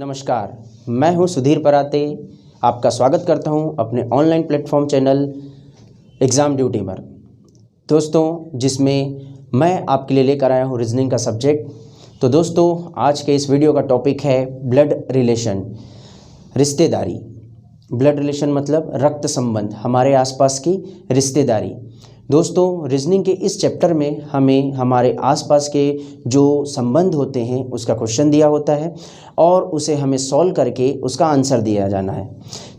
नमस्कार, मैं हूं सुधीर पराते। आपका स्वागत करता हूं अपने online platform channel exam duty पर। दोस्तों, जिसमें मैं आपके लिए लेकर आया हूं रीजनिंग का सब्जेक्ट। तो दोस्तों, आज के इस वीडियो का टॉपिक है ब्लड रिलेशन, रिश्तेदारी। ब्लड रिलेशन मतलब रक्त संबंध, हमारे आसपास की रिश्तेदारी। दोस्तों, रीजनिंग के इस चैप्टर में हमें हमारे आसपास के जो संबंध होते हैं उसका क्वेश्चन दिया होता है और उसे हमें सॉल्व करके उसका आंसर दिया जाना है।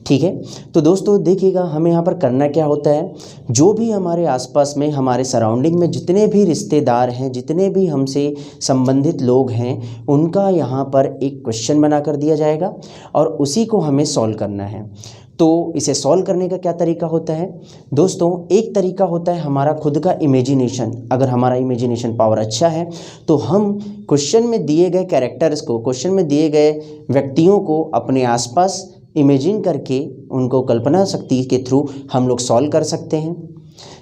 ठीक है, तो दोस्तों देखिएगा, हमें यहाँ पर करना क्या होता है। जो भी हमारे आसपास में, हमारे सराउंडिंग में जितने भी रिश्तेदार हैं, जितने भी हमसे संबंधित लोग हैं, उनका यहाँ पर एक क्वेश्चन बनाकर दिया जाएगा और उसी को हमें सॉल्व करना है। तो इसे सॉल्व करने का क्या तरीका होता है दोस्तों? एक तरीका होता है हमारा खुद का इमेजिनेशन। अगर हमारा इमेजिनेशन पावर अच्छा है तो हम क्वेश्चन में दिए गए कैरेक्टर्स को, क्वेश्चन में दिए गए व्यक्तियों को अपने आसपास इमेजिन करके, उनको कल्पना शक्ति के थ्रू हम लोग सॉल्व कर सकते हैं।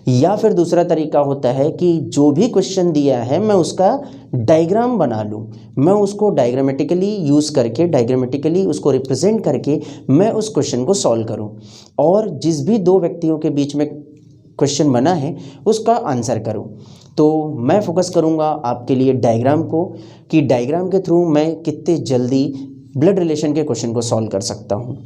या फिर दूसरा तरीका होता है कि जो भी क्वेश्चन दिया है मैं उसका डायग्राम बना लूँ, मैं उसको डायग्रामेटिकली यूज़ करके, डायग्रामेटिकली उसको रिप्रेजेंट करके मैं उस क्वेश्चन को सॉल्व करूँ और जिस भी दो व्यक्तियों के बीच में क्वेश्चन बना है उसका आंसर करूँ। तो मैं फोकस करूँगा आपके लिए डायग्राम को, कि डायग्राम के थ्रू मैं कितने जल्दी ब्लड रिलेशन के क्वेश्चन को सॉल्व कर सकता हूँ।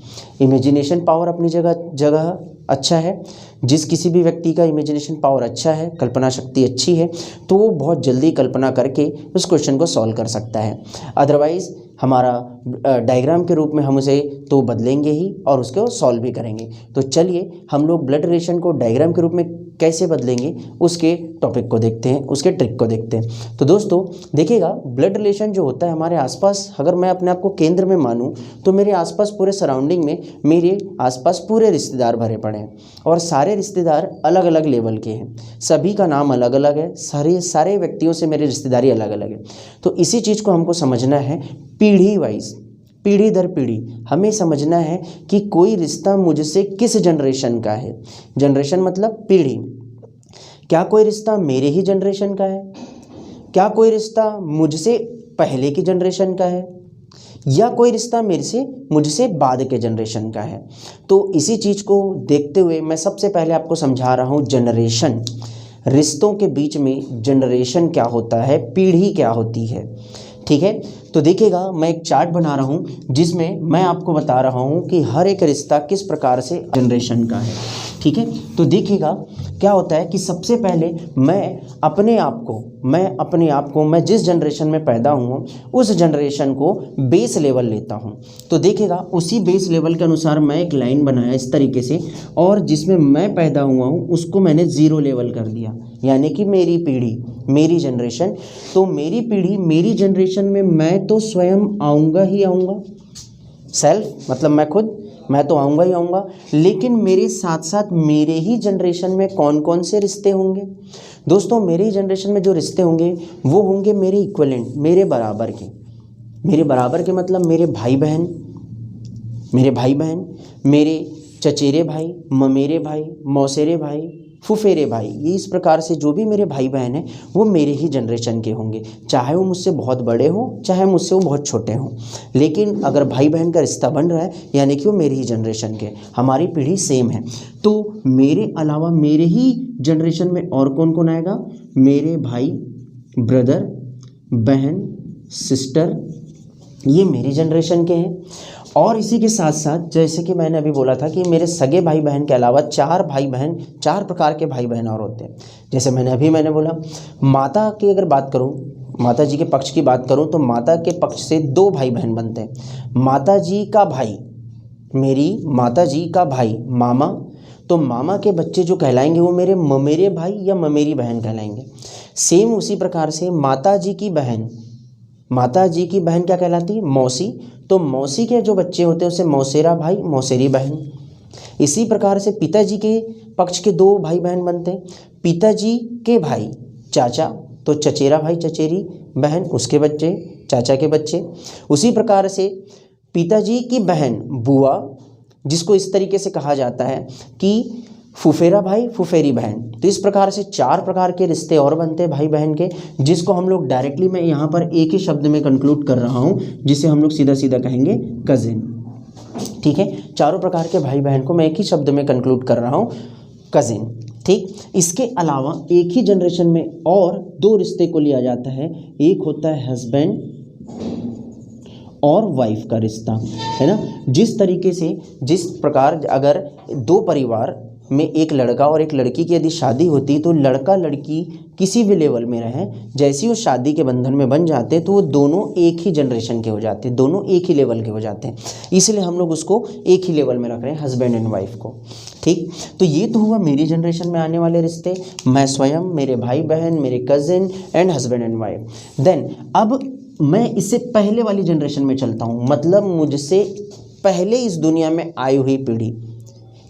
इमेजिनेशन पावर अपनी जगह अच्छा है। जिस किसी भी व्यक्ति का इमेजिनेशन पावर अच्छा है, कल्पना शक्ति अच्छी है, तो वो बहुत जल्दी कल्पना करके उस क्वेश्चन को सॉल्व कर सकता है। अदरवाइज़ हमारा डायग्राम के रूप में हम उसे तो बदलेंगे ही और उसको सॉल्व भी करेंगे। तो चलिए हम लोग ब्लड रिलेशन को डायग्राम के रूप में कैसे बदलेंगे उसके टॉपिक को देखते हैं, उसके ट्रिक को देखते हैं। तो दोस्तों देखिएगा, ब्लड रिलेशन जो होता है हमारे आसपास, अगर मैं अपने आप को केंद्र में मानूं तो मेरे आसपास पूरे सराउंडिंग में मेरे आसपास पूरे रिश्तेदार भरे पड़े हैं और सारे रिश्तेदार अलग अलग लेवल के हैं। सभी का नाम अलग अलग है, सारे व्यक्तियों से मेरी रिश्तेदारी अलग अलग है। तो इसी चीज़ को हमको समझना है पीढ़ी वाइज, पीढ़ी दर पीढ़ी हमें समझना है कि कोई रिश्ता मुझसे किस जनरेशन का है। जनरेशन मतलब पीढ़ी। क्या कोई रिश्ता मेरे ही जनरेशन का है? क्या कोई रिश्ता मुझसे पहले की जनरेशन का है? या कोई रिश्ता मुझसे बाद के जनरेशन का है? तो इसी चीज़ को देखते हुए मैं सबसे पहले आपको समझा रहा हूँ जनरेशन। रिश्तों के बीच में जनरेशन क्या होता है, पीढ़ी क्या होती है। ठीक है, तो देखिएगा, मैं एक चार्ट बना रहा हूँ जिसमें मैं आपको बता रहा हूँ कि हर एक रिश्ता किस प्रकार से जनरेशन का है। ठीक है, तो देखिएगा क्या होता है कि सबसे पहले मैं अपने आप को मैं जिस जनरेशन में पैदा हूँ उस जनरेशन को बेस लेवल लेता हूँ। तो देखिएगा, उसी बेस लेवल के अनुसार मैं एक लाइन बनाया इस तरीके से, और जिसमें मैं पैदा हुआ हूँ उसको मैंने ज़ीरो लेवल कर दिया, यानी कि मेरी पीढ़ी, मेरी जनरेशन। तो मेरी पीढ़ी, मेरी जनरेशन में मैं तो स्वयं आऊँगा ही आऊँगा। सेल्फ मतलब मैं खुद, मैं तो आऊँगा ही आऊँगा, लेकिन मेरे साथ साथ मेरे ही जनरेशन में कौन कौन से रिश्ते होंगे दोस्तों? मेरे ही जनरेशन में जो रिश्ते होंगे वो होंगे मेरे इक्वलेंट, मेरे बराबर के। मेरे बराबर के मतलब मेरे भाई बहन, मेरे चचेरे भाई, ममेरे भाई, मौसेरे भाई, फुफेरे भाई। ये इस प्रकार से जो भी मेरे भाई बहन हैं वो मेरे ही जनरेशन के होंगे, चाहे वो मुझसे बहुत बड़े हों, चाहे मुझसे वो बहुत छोटे हों। लेकिन अगर भाई बहन का रिश्ता बन रहा है यानी कि वो मेरी ही जनरेशन के, हमारी पीढ़ी सेम है। तो मेरे अलावा मेरे ही जनरेशन में और कौन कौन आएगा? मेरे भाई, ब्रदर, बहन, सिस्टर, ये मेरी जनरेशन के हैं। और इसी के साथ साथ जैसे कि मैंने अभी बोला था कि मेरे सगे भाई बहन के अलावा चार प्रकार के भाई बहन और होते हैं। जैसे मैंने बोला, माता की अगर बात करूं, माता जी के पक्ष की बात करूं तो माता के पक्ष से दो भाई बहन बनते हैं। माता जी का भाई, मेरी माता जी का भाई मामा, तो मामा के बच्चे जो कहलाएंगे वो मेरे ममेरे भाई या ममेरी बहन कहलाएंगे। सेम उसी प्रकार से माता जी की बहन क्या कहलाती है? मौसी। तो मौसी के जो बच्चे होते हैं उसे मौसेरा भाई, मौसेरी बहन। इसी प्रकार से पिताजी के पक्ष के दो भाई बहन बनते हैं। पिताजी के भाई चाचा, तो चचेरा भाई, चचेरी बहन, उसके बच्चे, चाचा के बच्चे। उसी प्रकार से पिताजी की बहन बुआ, जिसको इस तरीके से कहा जाता है कि फुफेरा भाई फुफेरी बहन। तो इस प्रकार से 4 प्रकार के रिश्ते और बनते हैं भाई बहन के, जिसको हम लोग डायरेक्टली मैं यहाँ पर एक ही शब्द में कंक्लूड कर रहा हूँ, जिसे हम लोग सीधा सीधा कहेंगे कजिन। ठीक है, चारों प्रकार के भाई बहन को मैं एक ही शब्द में कंक्लूड कर रहा हूँ, कजिन। ठीक, इसके अलावा एक ही जनरेशन में और 2 रिश्ते को लिया जाता है। एक होता है हस्बैंड और वाइफ का रिश्ता, है ना। जिस तरीके से, जिस प्रकार अगर 2 परिवार में एक लड़का और एक लड़की की यदि शादी होती तो लड़का लड़की किसी भी लेवल में रहें, जैसे वो शादी के बंधन में बन जाते तो वो दोनों एक ही जनरेशन के हो जाते, दोनों एक ही लेवल के हो जाते हैं। इसलिए हम लोग उसको एक ही लेवल में रख रहे हैं, हस्बैंड एंड वाइफ को। ठीक, तो ये तो हुआ मेरी जनरेशन में आने वाले रिश्ते, मैं स्वयं, मेरे भाई बहन, मेरे cousin and husband and wife. Then अब मैं इससे पहले वाली जनरेशन में चलता हूँ, मतलब मुझसे पहले इस दुनिया में आई हुई पीढ़ी,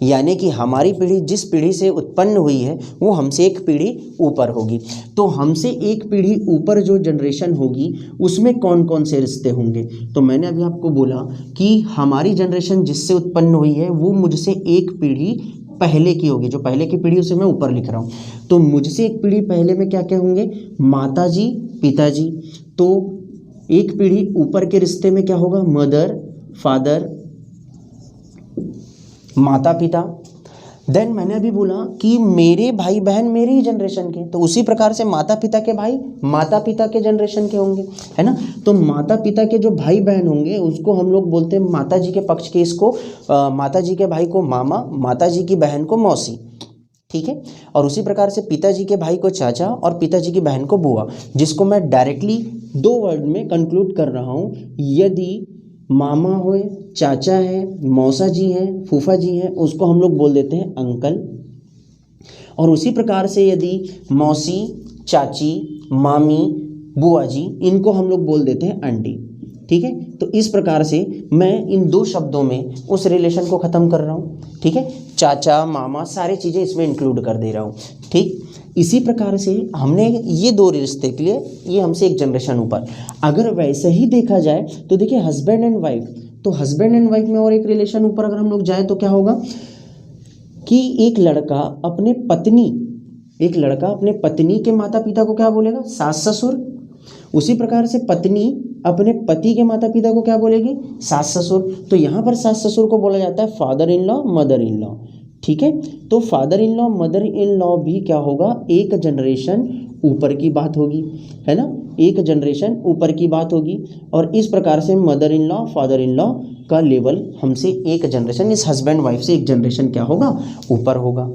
यानी कि हमारी पीढ़ी जिस पीढ़ी से उत्पन्न हुई है वो हमसे एक पीढ़ी ऊपर होगी। तो हमसे एक पीढ़ी ऊपर जो जनरेशन होगी उसमें कौन कौन से रिश्ते होंगे। तो मैंने अभी आपको बोला कि हमारी जनरेशन जिससे उत्पन्न हुई है वो मुझसे एक पीढ़ी पहले की होगी, जो पहले की पीढ़ी उसे मैं ऊपर लिख रहा हूँ। तो मुझसे एक पीढ़ी पहले में क्या क्या होंगे, माताजी पिताजी। तो एक पीढ़ी ऊपर के रिश्ते में क्या होगा, मदर फादर माता पिता। देन मैंने अभी बोला कि मेरे भाई बहन मेरी ही जनरेशन के, तो उसी प्रकार से माता पिता के भाई माता पिता के जनरेशन के होंगे, है ना। तो माता पिता के जो भाई बहन होंगे उसको हम लोग बोलते हैं माता जी के पक्ष के, इसको माता जी के भाई को मामा, माता जी की बहन को मौसी। ठीक है, और उसी प्रकार से पिताजी के भाई को चाचा और पिताजी की बहन को बुआ, जिसको मैं डायरेक्टली 2 वर्ड में कंक्लूड कर रहा हूँ। यदि मामा हो, चाचा है, मौसा जी हैं, फूफा जी हैं, उसको हम लोग बोल देते हैं अंकल। और उसी प्रकार से यदि मौसी, चाची, मामी, बुआ जी, इनको हम लोग बोल देते हैं आंटी। ठीक है, तो इस प्रकार से मैं इन 2 शब्दों में उस रिलेशन को ख़त्म कर रहा हूँ। ठीक है, चाचा मामा सारी चीज़ें इसमें इंक्लूड कर दे रहा हूँ। ठीक, इसी प्रकार से हमने ये 2 रिश्ते के लिए, ये हमसे एक जनरेशन ऊपर। अगर वैसे ही देखा जाए तो देखिए हस्बैंड एंड वाइफ, तो हस्बैंड एंड वाइफ में और एक रिलेशन ऊपर अगर हम लोग जाएँ तो क्या होगा कि एक लड़का अपने पत्नी के माता पिता को क्या बोलेगा, सास ससुर। उसी प्रकार से पत्नी अपने पति के माता पिता को क्या बोलेगी, सास ससुर। तो यहाँ पर सास ससुर को बोला जाता है father in law mother in law. ठीक है, तो father in law mother in law भी क्या होगा, एक जनरेशन ऊपर की बात होगी, है ना, एक जनरेशन ऊपर की बात होगी। और इस प्रकार से mother in law father in law का लेवल हमसे एक जनरेशन, इस हस्बैंड वाइफ से एक जनरेशन क्या होगा, ऊपर होगा।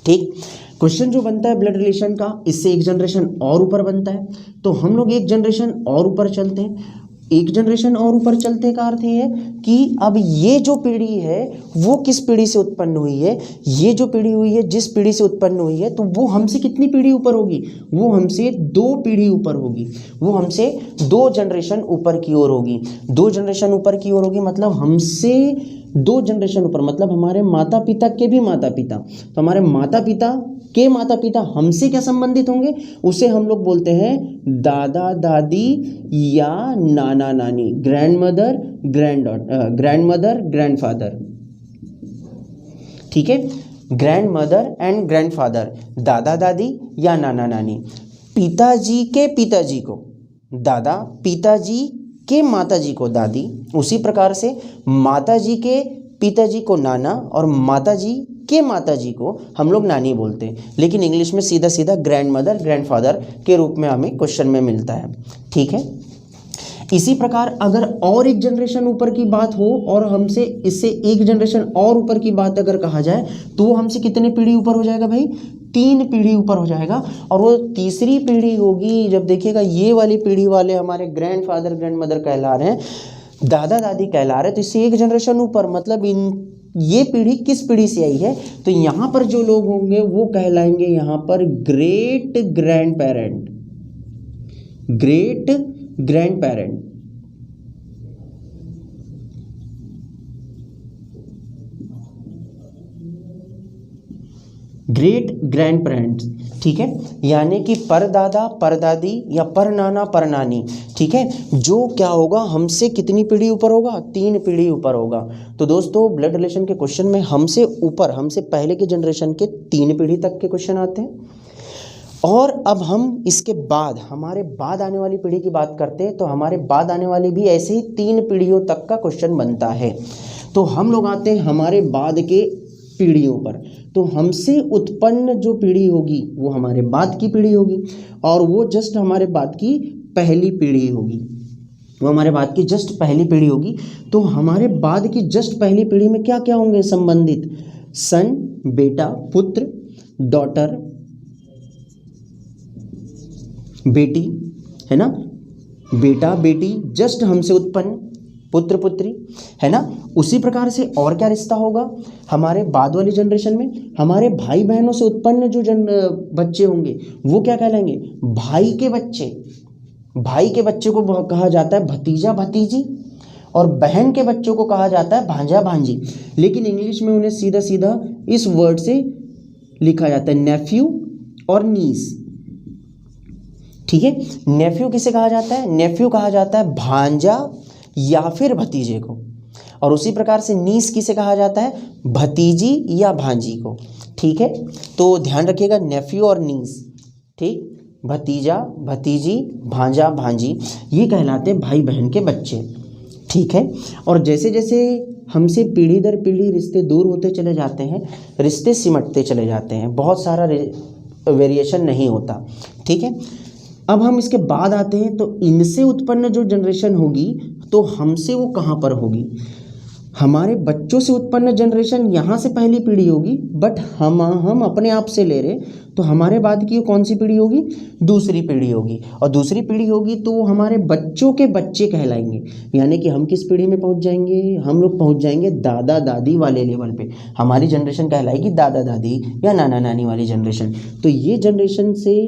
ठीक, क्वेश्चन जो बनता है ब्लड रिलेशन का, इससे एक जनरेशन और ऊपर बनता है। तो हम लोग एक जनरेशन और ऊपर चलते हैं। एक जनरेशन और ऊपर चलते का अर्थ ये है कि अब ये जो पीढ़ी है वो किस पीढ़ी से उत्पन्न हुई है, ये जो पीढ़ी हुई है जिस पीढ़ी से उत्पन्न हुई है, तो वो हमसे कितनी पीढ़ी ऊपर होगी, वो हमसे 2 पीढ़ी ऊपर होगी, वो हमसे 2 जनरेशन ऊपर की ओर होगी। 2 जनरेशन ऊपर की ओर होगी मतलब हमसे 2 जनरेशन ऊपर, मतलब हमारे माता पिता के भी माता पिता। तो हमारे माता पिता के माता पिता हमसे क्या संबंधित होंगे, उसे हम लोग बोलते हैं दादा दादी या नाना नानी, ग्रैंड मदर ग्रैंडफादर। ठीक है, ग्रैंड मदर एंड ग्रैंडफादर, दादा दादी या नाना नानी। पिताजी के पिताजी को दादा, पिताजी के माताजी को दादी। उसी प्रकार से माताजी के पिताजी को नाना और माताजी के माताजी को हम लोग नानी बोलते हैं, लेकिन इंग्लिश में सीधा सीधा ग्रैंड मदर ग्रैंडफादर के रूप में हमें क्वेश्चन में मिलता है। ठीक है, इसी प्रकार अगर और एक जनरेशन ऊपर की बात हो और हमसे इससे एक जनरेशन और ऊपर की बात अगर कहा जाए तो वो हमसे कितने पीढ़ी ऊपर हो जाएगा भाई, 3 पीढ़ी ऊपर हो जाएगा। और वो तीसरी पीढ़ी होगी, जब देखिएगा ये वाली पीढ़ी वाले हमारे ग्रैंडफादर ग्रैंड मदर कहला रहे हैं, दादा दादी कहला रहे हैं, तो इससे एक जनरेशन ऊपर, मतलब ये पीढ़ी किस पीढ़ी से आई है, तो यहाँ पर जो लोग होंगे वो कहलाएंगे यहाँ पर great grand parent, great grand parent. Great grand parents, ठीक है, यानी कि परदादा परदादी या परनाना परनानी, ठीक है, जो क्या होगा हमसे कितनी पीढ़ी ऊपर होगा, 3 पीढ़ी ऊपर होगा। तो दोस्तों ब्लड रिलेशन के क्वेश्चन में हमसे ऊपर, हमसे पहले के जनरेशन के 3 पीढ़ी तक के क्वेश्चन आते हैं। और अब हम इसके बाद हमारे बाद आने वाली पीढ़ी की बात करते हैं, तो हमारे बाद आने वाली भी ऐसे ही 3 पीढ़ियों तक का क्वेश्चन बनता है। तो हम लोग आते हैं हमारे बाद के पीढ़ियों पर। तो हमसे उत्पन्न जो पीढ़ी होगी वो हमारे बाद की पीढ़ी होगी, और वो जस्ट हमारे बाद की पहली पीढ़ी होगी, वो हमारे बाद की जस्ट पहली पीढ़ी होगी। तो हमारे बाद की जस्ट पहली पीढ़ी में क्या क्या होंगे संबंधित, सन बेटा, पुत्र, डॉटर बेटी, है ना, बेटा बेटी जस्ट हमसे उत्पन्न, पुत्र पुत्री, है ना। उसी प्रकार से और क्या रिश्ता होगा हमारे बाद वाली जनरेशन में, हमारे भाई बहनों से उत्पन्न जो बच्चे होंगे वो क्या कहलाएंगे, भाई के बच्चे। भाई के बच्चे को कहा जाता है भतीजा भतीजी, और बहन के बच्चों को कहा जाता है भांजा भांजी। लेकिन इंग्लिश में उन्हें सीधा सीधा इस वर्ड से लिखा जाता है नेफ्यू और नीस, ठीक है। नेफ्यू किसे कहा जाता है, नेफ्यू कहा जाता है भांजा या फिर भतीजे को, और उसी प्रकार से नीस किसे कहा जाता है, भतीजी या भांजी को, ठीक है। तो ध्यान रखिएगा नेफ्यू और नीस, ठीक, भतीजा भतीजी भांजा भांजी ये कहलाते हैं भाई बहन के बच्चे, ठीक है। और जैसे जैसे हमसे पीढ़ी दर पीढ़ी रिश्ते दूर होते चले जाते हैं, रिश्ते सिमटते चले जाते हैं, बहुत सारा वेरिएशन नहीं होता, ठीक है। अब हम इसके बाद आते हैं, तो इनसे उत्पन्न जो जनरेशन होगी तो हमसे वो कहाँ पर होगी, हमारे बच्चों से उत्पन्न जनरेशन यहाँ से पहली पीढ़ी होगी, बट हम अपने आप से ले रहे, तो हमारे बाद की कौन सी पीढ़ी होगी, दूसरी पीढ़ी होगी, और दूसरी पीढ़ी होगी तो वो हमारे बच्चों के बच्चे कहलाएंगे। यानी कि हम किस पीढ़ी में पहुँच जाएंगे, हम लोग पहुँच जाएंगे दादा दादी वाले लेवल पे, हमारी जनरेशन कहलाएगी दादा दादी या नाना नानी वाली जनरेशन। तो ये जनरेशन से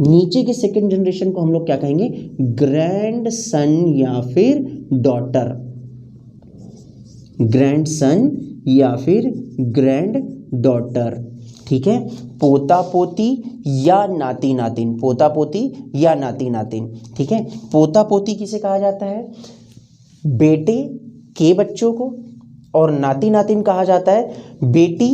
नीचे के सेकेंड जनरेशन को हम लोग क्या कहेंगे, ग्रैंड सन या फिर डॉटर, ग्रैंड सन या फिर ग्रैंड डॉटर, ठीक है। पोता पोती या नाती नातिन, पोता पोती या नाती नातिन, ठीक है। पोता पोती किसे कहा जाता है, बेटे के बच्चों को, और नाती नातिन कहा जाता है बेटी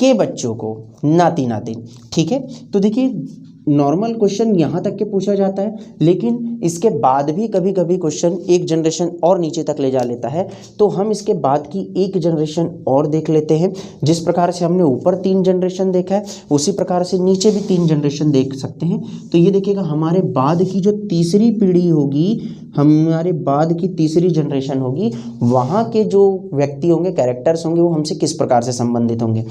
के बच्चों को, नाती नातिन, ठीक है। तो देखिए नॉर्मल क्वेश्चन यहाँ तक के पूछा जाता है, लेकिन इसके बाद भी कभी कभी क्वेश्चन एक जनरेशन और नीचे तक ले जा लेता है। तो हम इसके बाद की एक जनरेशन और देख लेते हैं। जिस प्रकार से हमने ऊपर 3 जनरेशन देखा है, उसी प्रकार से नीचे भी 3 जनरेशन देख सकते हैं। तो ये देखिएगा हमारे बाद की जो तीसरी पीढ़ी होगी, हमारे बाद की तीसरी जनरेशन होगी, वहाँ के जो व्यक्ति होंगे, कैरेक्टर्स होंगे, वो हमसे किस प्रकार से संबंधित होंगे।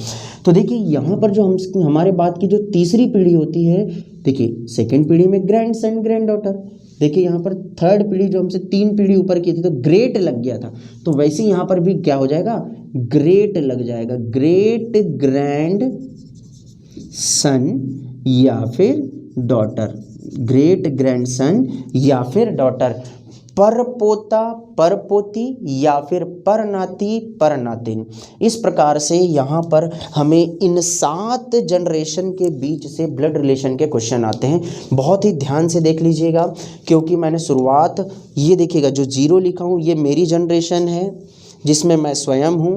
तो देखिए यहाँ पर जो हमारे बाद की जो तीसरी पीढ़ी होती है, देखिए सेकंड पीढ़ी में ग्रैंड सन ग्रैंड डॉटर, देखिए यहाँ पर थर्ड पीढ़ी जो हमसे 3 पीढ़ी ऊपर की थी तो ग्रेट लग गया था, तो वैसे यहाँ पर भी क्या हो जाएगा, ग्रेट लग जाएगा, ग्रेट ग्रैंड सन या फिर डॉटर, ग्रेट ग्रैंड सन या फिर डॉटर, परपोता परपोती या फिर परनाती परनातिन। इस प्रकार से यहाँ पर हमें इन 7 जनरेशन के बीच से ब्लड रिलेशन के क्वेश्चन आते हैं। बहुत ही ध्यान से देख लीजिएगा, क्योंकि मैंने शुरुआत, ये देखिएगा जो 0 लिखा हूँ ये मेरी जनरेशन है जिसमें मैं स्वयं हूँ,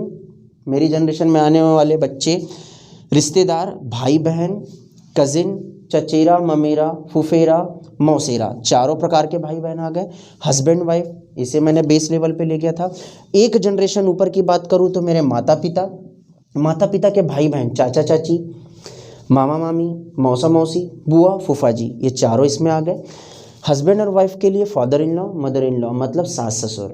मेरी जनरेशन में आने वाले बच्चे, रिश्तेदार, भाई बहन, कज़िन, चचेरा, ममेरा, फुफेरा, मौसेरा, चारों प्रकार के भाई बहन आ गए। हस्बैंड वाइफ, इसे मैंने बेस लेवल पे ले गया था। एक जनरेशन ऊपर की बात करूँ तो मेरे माता पिता, माता पिता के भाई बहन, चाचा चाची, मामा मामी, मौसा मौसी, बुआ फूफा जी, ये चारों इसमें आ गए। हस्बैंड और वाइफ के लिए father in law, mother in law, मतलब सास ससुर,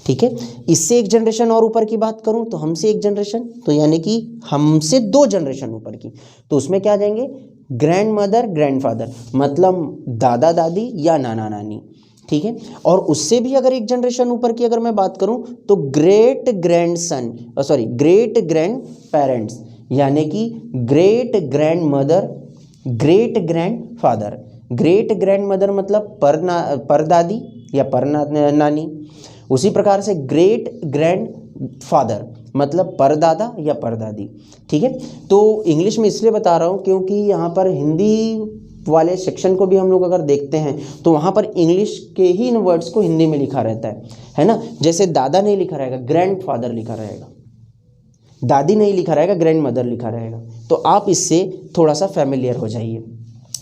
ठीक है। इससे एक जनरेशन और ऊपर की बात करूं तो हमसे एक जनरेशन, तो यानी कि हमसे 2 जनरेशन ऊपर की, तो उसमें क्या जाएंगे, ग्रैंड मदर ग्रैंड फादर, मतलब दादा दादी या नाना नानी, ठीक है। और उससे भी अगर एक जनरेशन ऊपर की अगर मैं बात करूं तो great grand son, sorry great grand parents, यानी कि great grand mother, great grand father. Great grand mother मतलब परदादी या नानी, उसी प्रकार से ग्रेट ग्रैंड फादर मतलब परदादा या परदादी। ठीक है, तो इंग्लिश में इसलिए बता रहा हूँ क्योंकि यहाँ पर हिंदी वाले सेक्शन को भी हम लोग अगर देखते हैं तो वहाँ पर इंग्लिश के ही इन वर्ड्स को हिंदी में लिखा रहता है ना। जैसे दादा नहीं लिखा रहेगा, ग्रैंडफादर लिखा रहेगा, दादी नहीं लिखा रहेगा, ग्रैंड मदर लिखा रहेगा। तो आप इससे थोड़ा सा फैमिलियर हो जाइए।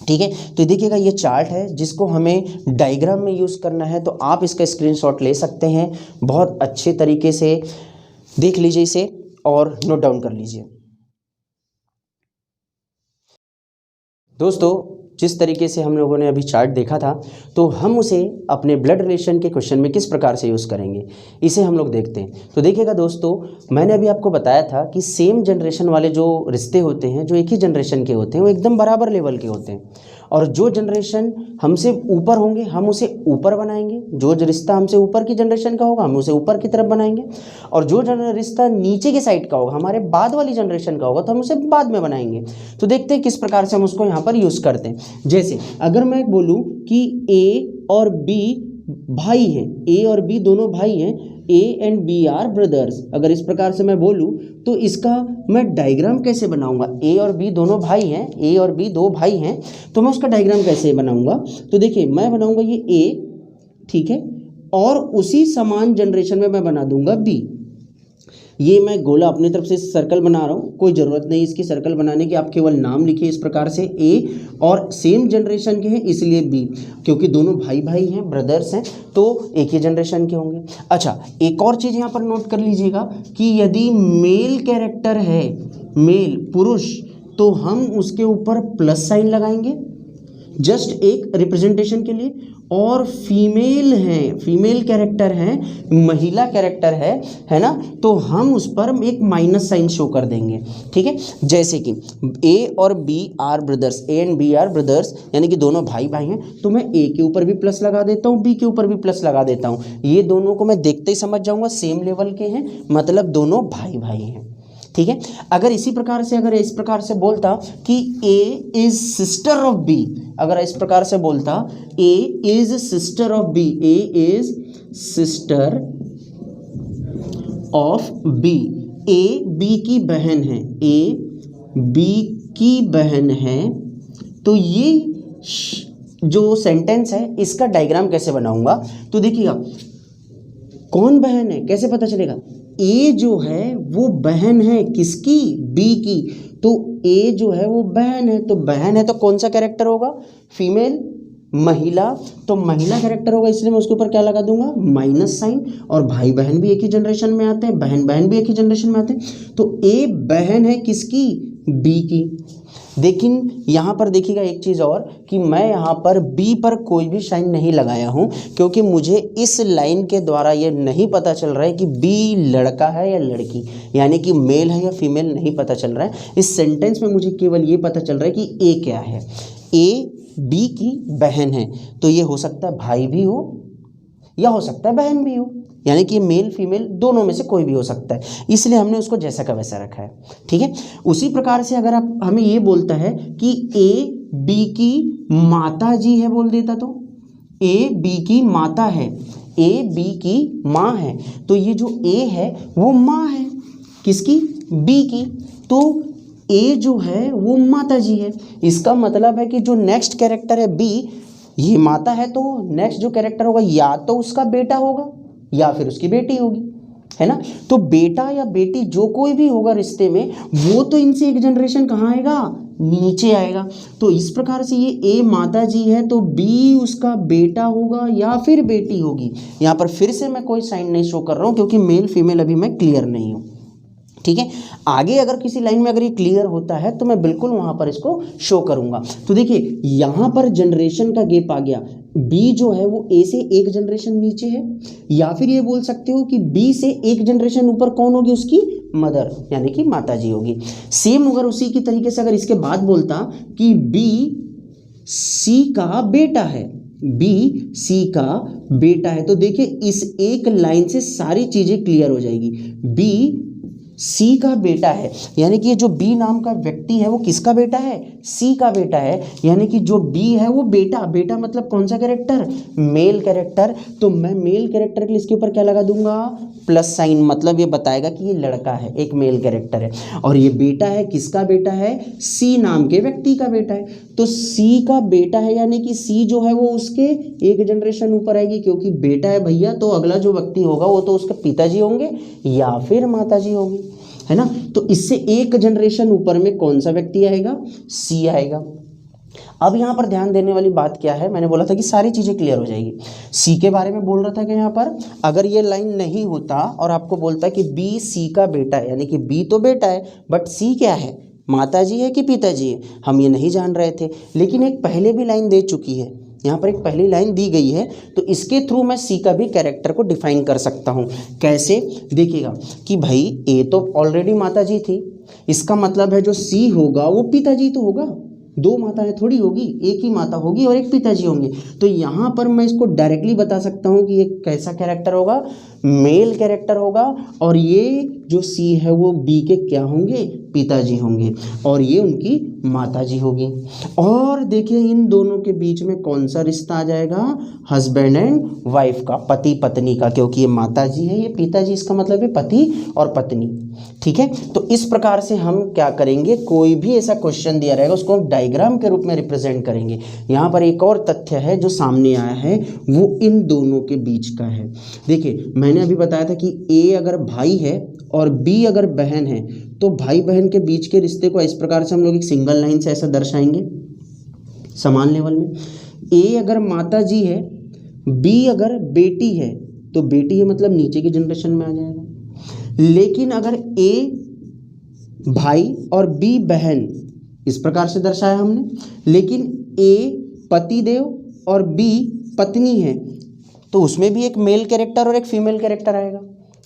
ठीक है, तो देखिएगा ये चार्ट है जिसको हमें डायग्राम में यूज़ करना है, तो आप इसका स्क्रीनशॉट ले सकते हैं। बहुत अच्छे तरीके से देख लीजिए इसे और नोट डाउन कर लीजिए। दोस्तों, जिस तरीके से हम लोगों ने अभी चार्ट देखा था, तो हम उसे अपने ब्लड रिलेशन के क्वेश्चन में किस प्रकार से यूज़ करेंगे, इसे हम लोग देखते हैं। तो देखिएगा दोस्तों, मैंने अभी आपको बताया था कि सेम जनरेशन वाले जो रिश्ते होते हैं, जो एक ही जनरेशन के होते हैं, वो एकदम बराबर लेवल के होते हैं। और जो जनरेशन हमसे ऊपर होंगे हम उसे ऊपर बनाएंगे, जो रिश्ता हमसे ऊपर की जनरेशन का होगा हम उसे ऊपर की तरफ बनाएंगे, और जो रिश्ता नीचे की साइड का होगा, हमारे बाद वाली जनरेशन का होगा, तो हम उसे बाद में बनाएंगे। तो देखते हैं किस प्रकार से हम उसको यहाँ पर यूज़ करते हैं। जैसे अगर मैं बोलूँ कि ए और बी भाई हैं, ए और बी दोनों भाई हैं, A and B are brothers, अगर इस प्रकार से मैं बोलूँ तो इसका मैं डायग्राम कैसे बनाऊंगा। ए और बी दोनों भाई हैं, ए और बी दो भाई हैं, तो मैं उसका डायग्राम कैसे बनाऊंगा। तो देखिए मैं बनाऊंगा ये ए, ठीक है, और उसी समान जनरेशन में मैं बना दूंगा बी। ये मैं गोला अपनी तरफ से सर्कल बना रहा हूँ, कोई ज़रूरत नहीं इसकी सर्कल बनाने की, आप केवल नाम लिखिए इस प्रकार से, ए और सेम जनरेशन के हैं इसलिए बी, क्योंकि दोनों भाई भाई हैं, ब्रदर्स हैं, तो एक ही जनरेशन के होंगे। अच्छा, एक और चीज़ यहाँ पर नोट कर लीजिएगा कि यदि मेल कैरेक्टर है, मेल पुरुष, तो हम उसके ऊपर प्लस साइन लगाएंगे जस्ट एक रिप्रेजेंटेशन के लिए, और फीमेल हैं, फीमेल कैरेक्टर हैं, महिला कैरेक्टर है ना, तो हम उस पर एक माइनस साइन शो कर देंगे। ठीक है, जैसे कि ए और B are brothers, A and B are brothers, यानी कि दोनों भाई भाई हैं, तो मैं ए के ऊपर भी प्लस लगा देता हूँ, बी के ऊपर भी प्लस लगा देता हूँ। ये दोनों को मैं देखते ही समझ जाऊँगा सेम लेवल के हैं, मतलब दोनों भाई भाई हैं। ठीक है, अगर इसी प्रकार से, अगर इस प्रकार से बोलता कि A is sister of B, अगर इस प्रकार से बोलता A is sister of B, A is sister of B, A B की बहन है, ए बी की बहन है, तो ये जो सेंटेंस है इसका डायग्राम कैसे बनाऊंगा। तो देखिएगा कौन बहन है कैसे पता चलेगा। ए जो है वो बहन है किसकी, बी की, तो ए जो है वो बहन है, तो बहन है तो कौन सा कैरेक्टर होगा, फीमेल, महिला, तो महिला कैरेक्टर होगा, इसलिए मैं उसके ऊपर क्या लगा दूंगा, माइनस साइन। और भाई बहन भी एक ही जनरेशन में आते हैं, बहन बहन भी एक ही जनरेशन में आते हैं, तो ए बहन है किसकी, बी की। लेकिन यहाँ पर देखिएगा एक चीज़ और कि मैं यहाँ पर बी पर कोई भी साइन नहीं लगाया हूँ, क्योंकि मुझे इस लाइन के द्वारा ये नहीं पता चल रहा है कि बी लड़का है या लड़की, यानी कि मेल है या फीमेल, नहीं पता चल रहा है। इस सेंटेंस में मुझे केवल ये पता चल रहा है कि ए क्या है, ए बी की बहन है, तो ये हो सकता है भाई भी हो या हो सकता है बहन भी हो, यानी कि मेल फीमेल दोनों में से कोई भी हो सकता है, इसलिए हमने उसको जैसा का वैसा रखा है। ठीक है, उसी प्रकार से अगर आप हमें ये बोलता है कि ए बी की माता जी है बोल देता, तो ए बी की माता है, ए बी की माँ है, तो ये जो ए है वो माँ है किसकी, बी की, तो ए जो है वो माता जी है। इसका मतलब है कि जो नेक्स्ट कैरेक्टर है बी, ये माता है, तो नेक्स्ट जो कैरेक्टर होगा या तो उसका बेटा होगा या फिर उसकी बेटी होगी, है ना। तो बेटा या बेटी जो कोई भी होगा रिश्ते में, वो तो इनसे एक जनरेशन कहाँ आएगा, नीचे आएगा। तो इस प्रकार से ये ए माता जी है, तो बी उसका बेटा होगा या फिर बेटी होगी। यहाँ पर फिर से मैं कोई साइन नहीं शो कर रहा हूँ, क्योंकि मेल फीमेल अभी मैं क्लियर नहीं हूँ। ठीक है, आगे अगर किसी लाइन में अगर ये क्लियर होता है तो मैं बिल्कुल वहाँ पर इसको शो करूँगा। तो देखिए यहाँ पर जनरेशन का गैप आ गया, बी जो है वो ए से एक जनरेशन नीचे है, या फिर ये बोल सकते हो कि बी से एक जनरेशन ऊपर कौन होगी, उसकी मदर यानी कि माता जी होगी। सेम अगर उसी की तरीके से अगर इसके बाद बोलता कि बी सी का बेटा है, बी सी का बेटा है, तो देखिए इस एक लाइन से सारी चीज़ें क्लियर हो जाएगी। बी सी का बेटा है, यानी कि ये जो बी नाम का व्यक्ति है वो किसका बेटा है, सी का बेटा है। यानी कि जो बी है वो बेटा, बेटा मतलब कौन सा कैरेक्टर, मेल कैरेक्टर। तो मैं मेल कैरेक्टर के लिए इसके ऊपर क्या लगा दूंगा, प्लस साइन, मतलब ये बताएगा कि ये लड़का है, एक मेल कैरेक्टर है। और ये बेटा है, किसका बेटा है, सी नाम के व्यक्ति का बेटा है। तो सी का बेटा है, यानी कि सी जो है वो उसके एक जनरेशन ऊपर आएगी, क्योंकि बेटा है भैया, तो अगला जो व्यक्ति होगा वो तो उसके पिताजी होंगे या फिर माताजी होगी, है ना। तो इससे एक जनरेशन ऊपर में कौन सा व्यक्ति आएगा, सी आएगा। अब यहाँ पर ध्यान देने वाली बात क्या है, मैंने बोला था कि सारी चीज़ें क्लियर हो जाएगी। सी के बारे में बोल रहा था कि यहाँ पर अगर ये लाइन नहीं होता और आपको बोलता कि बी सी का बेटा है, यानी कि बी तो बेटा है बट सी क्या है, माताजी है कि पिताजी है, हम ये नहीं जान रहे थे। लेकिन एक पहले भी लाइन दे चुकी है, यहाँ पर एक पहली लाइन दी गई है, तो इसके थ्रू मैं सी का भी कैरेक्टर को डिफाइन कर सकता हूँ। कैसे, देखिएगा कि भाई ए तो ऑलरेडी माताजी थी, इसका मतलब है जो सी होगा वो पिताजी तो होगा, दो माताएं थोड़ी होगी, एक ही माता होगी और एक पिताजी होंगे। तो यहाँ पर मैं इसको डायरेक्टली बता सकता हूँ कि ये कैसा कैरेक्टर होगा, मेल कैरेक्टर होगा, और ये जो सी है वो बी के क्या होंगे, पिताजी होंगे, और ये उनकी माताजी होगी। और देखिए इन दोनों के बीच में कौन सा रिश्ता आ जाएगा, हस्बैंड एंड वाइफ का, पति पत्नी का, क्योंकि ये माताजी है, ये पिताजी, इसका मतलब है पति और पत्नी। ठीक है, तो इस प्रकार से हम क्या करेंगे, कोई भी ऐसा क्वेश्चन दिया रहेगा उसको हम डायग्राम के रूप में रिप्रेजेंट करेंगे। यहाँ पर एक और तथ्य है जो सामने आया है, वो इन दोनों के बीच का है। देखिए मैंने अभी बताया था कि ए अगर भाई है और बी अगर बहन है, तो भाई बहन के बीच के रिश्ते को इस प्रकार से हम लोग एक सिंगल लाइन से ऐसा दर्शाएंगे समान लेवल में। ए अगर माता जी है, बी अगर बेटी है, तो बेटी है मतलब नीचे की जनरेशन में आ जाएगा। लेकिन अगर ए भाई और बी बहन, इस प्रकार से दर्शाया हमने, लेकिन ए पतिदेव और बी पत्नी है, तो उसमें भी एक मेल कैरेक्टर और एक फीमेल कैरेक्टर आएगा,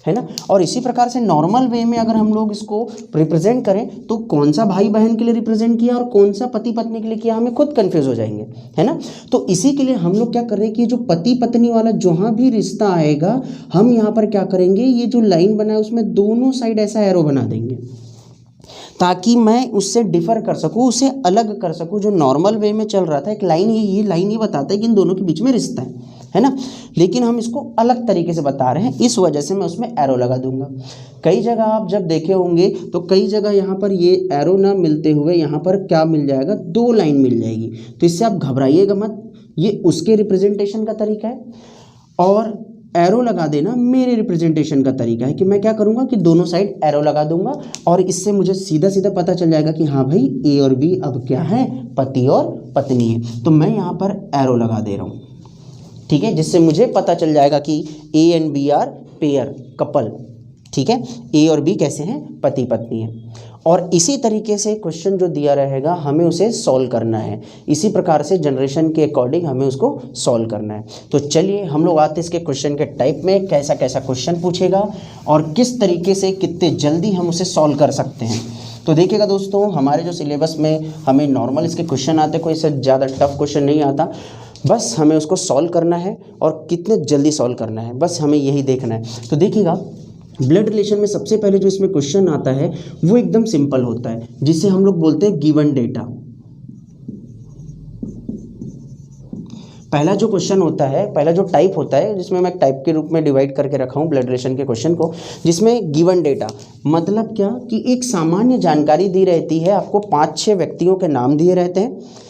है ना। और इसी प्रकार से नॉर्मल वे में अगर हम लोग इसको रिप्रेजेंट करें, तो कौन सा भाई बहन के लिए रिप्रेजेंट किया और कौन सा पति पत्नी के लिए किया, हमें खुद कंफ्यूज हो जाएंगे, है ना। तो इसी के लिए हम लोग क्या कर रहे हैं कि जो पति पत्नी वाला जहाँ भी रिश्ता आएगा, हम यहाँ पर क्या करेंगे, ये जो लाइन बना है उसमें दोनों साइड ऐसा एरो बना देंगे, ताकि मैं उससे डिफर कर सकूँ, उसे अलग कर सकूँ। जो नॉर्मल वे में चल रहा था, एक लाइन, ये लाइन ये बताता है कि इन दोनों के बीच में रिश्ता है ना, लेकिन हम इसको अलग तरीके से बता रहे हैं, इस वजह से मैं उसमें एरो लगा दूंगा। कई जगह आप जब देखे होंगे तो कई जगह यहाँ पर ये एरो ना मिलते हुए यहाँ पर क्या मिल जाएगा, दो लाइन मिल जाएगी। तो इससे आप घबराइएगा मत, ये उसके रिप्रेजेंटेशन का तरीका है, और एरो लगा देना मेरे रिप्रेजेंटेशन का तरीका है कि मैं क्या करूँगा कि दोनों साइड एरो लगा दूंगा, और इससे मुझे सीधा सीधा पता चल जाएगा कि हाँ भाई ए और बी अब क्या है, पति और पत्नी है। तो मैं यहाँ पर एरो लगा दे रहा हूँ, ठीक है, जिससे मुझे पता चल जाएगा कि A and B are pair, couple. ठीक है, ए और बी कैसे हैं, पति पत्नी हैं। और इसी तरीके से क्वेश्चन जो दिया रहेगा हमें उसे सॉल्व करना है, इसी प्रकार से जनरेशन के अकॉर्डिंग हमें उसको सॉल्व करना है। तो चलिए हम लोग आते हैं इसके क्वेश्चन के टाइप में, कैसा कैसा क्वेश्चन पूछेगा और किस तरीके से कितने जल्दी हम उसे सॉल्व कर सकते हैं। तो देखिएगा दोस्तों, हमारे जो सिलेबस में हमें नॉर्मल इसके क्वेश्चन आते, कोई इससे ज़्यादा टफ क्वेश्चन नहीं आता, बस हमें उसको सॉल्व करना है और कितने जल्दी सॉल्व करना है, बस हमें यही देखना है। तो देखिएगा ब्लड रिलेशन में सबसे पहले जो इसमें क्वेश्चन आता है वो एकदम सिंपल होता है, जिसे हम लोग बोलते हैं गिवन डेटा। पहला जो क्वेश्चन होता है, पहला जो टाइप होता है, जिसमें मैं टाइप के रूप में डिवाइड करके रखा हूँ ब्लड रिलेशन के क्वेश्चन को, जिसमें गिवन डेटा मतलब क्या कि एक सामान्य जानकारी दी रहती है, आपको 5-6 व्यक्तियों के नाम दिए रहते हैं,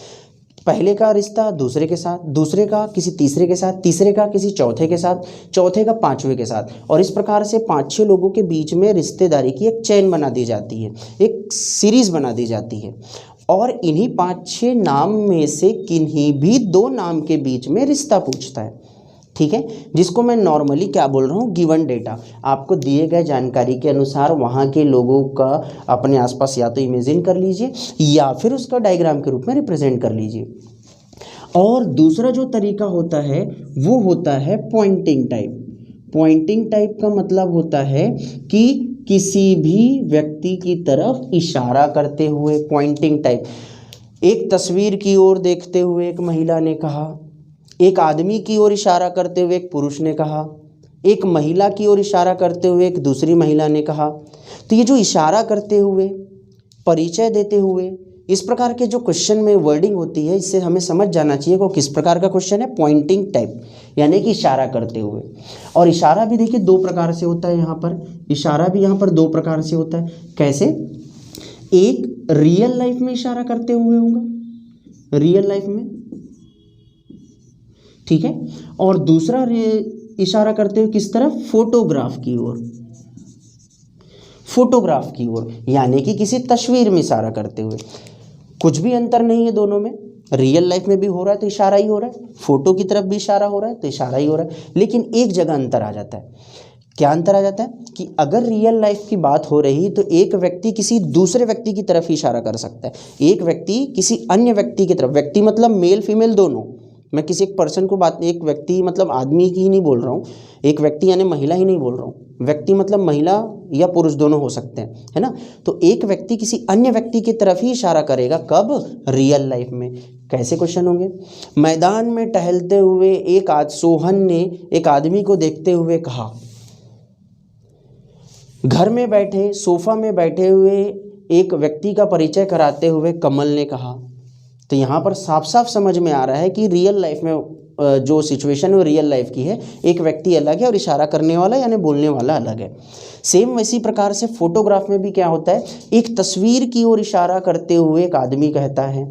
पहले का रिश्ता दूसरे के साथ, दूसरे का किसी तीसरे के साथ, तीसरे का किसी चौथे के साथ, चौथे का पांचवें के साथ, और इस प्रकार से 5-6 लोगों के बीच में रिश्तेदारी की एक चेन बना दी जाती है, एक सीरीज बना दी जाती है, और इन्हीं 5-6 नाम में से किन्हीं भी 2 नाम के बीच में रिश्ता पूछता है। ठीक है, जिसको मैं नॉर्मली क्या बोल रहा हूँ, गिवन डेटा। आपको दिए गए जानकारी के अनुसार वहाँ के लोगों का अपने आसपास या तो इमेजिन कर लीजिए या फिर उसका डायग्राम के रूप में रिप्रेजेंट कर लीजिए। और दूसरा जो तरीका होता है वो होता है पॉइंटिंग टाइप। पॉइंटिंग टाइप का मतलब होता है कि किसी भी व्यक्ति की तरफ इशारा करते हुए, पॉइंटिंग टाइप। एक तस्वीर की ओर देखते हुए एक महिला ने कहा, एक आदमी की ओर इशारा करते हुए एक पुरुष ने कहा, एक महिला की ओर इशारा करते हुए एक दूसरी महिला ने कहा। तो ये जो इशारा करते हुए, परिचय देते हुए, इस प्रकार के जो क्वेश्चन में वर्डिंग होती है, इससे हमें समझ जाना चाहिए वो किस प्रकार का क्वेश्चन है, पॉइंटिंग टाइप, यानी कि इशारा करते हुए। और इशारा भी देखिए दो प्रकार से होता है यहाँ पर, इशारा भी यहाँ पर दो प्रकार से होता है। कैसे? एक रियल लाइफ में इशारा करते हुए होगा, रियल लाइफ में, ठीक है, और दूसरा इशारा करते हुए किस तरफ, फोटोग्राफ की ओर, फोटोग्राफ की ओर, यानी कि किसी तस्वीर में इशारा करते हुए। कुछ भी अंतर नहीं है दोनों में, रियल लाइफ में भी हो रहा है तो इशारा ही हो रहा है, फोटो की तरफ भी इशारा हो रहा है तो इशारा ही हो रहा है। लेकिन एक जगह अंतर आ जाता है। क्या अंतर आ जाता है कि अगर रियल लाइफ की बात हो रही तो एक व्यक्ति किसी दूसरे व्यक्ति की तरफ ही इशारा कर सकता है, एक व्यक्ति किसी अन्य व्यक्ति की तरफ, व्यक्ति मतलब मेल फीमेल दोनों, मैं किसी एक पर्सन को बात, एक व्यक्ति मतलब आदमी की ही नहीं बोल रहा हूँ, एक व्यक्ति यानी महिला ही नहीं बोल रहा हूँ, व्यक्ति मतलब महिला या पुरुष दोनों हो सकते हैं, है ना। तो एक व्यक्ति किसी अन्य व्यक्ति की तरफ ही इशारा करेगा, कब, रियल लाइफ में। कैसे क्वेश्चन होंगे? मैदान में टहलते हुए एक सोहन ने एक आदमी को देखते हुए कहा। घर में बैठे सोफा में बैठे हुए एक व्यक्ति का परिचय कराते हुए कमल ने कहा। तो यहाँ पर साफ साफ समझ में आ रहा है कि रियल लाइफ में जो सिचुएशन है वो रियल लाइफ की है, एक व्यक्ति अलग है और इशारा करने वाला यानी बोलने वाला अलग है। सेम वैसी प्रकार से फोटोग्राफ में भी क्या होता है, एक तस्वीर की ओर इशारा करते हुए एक आदमी कहता है।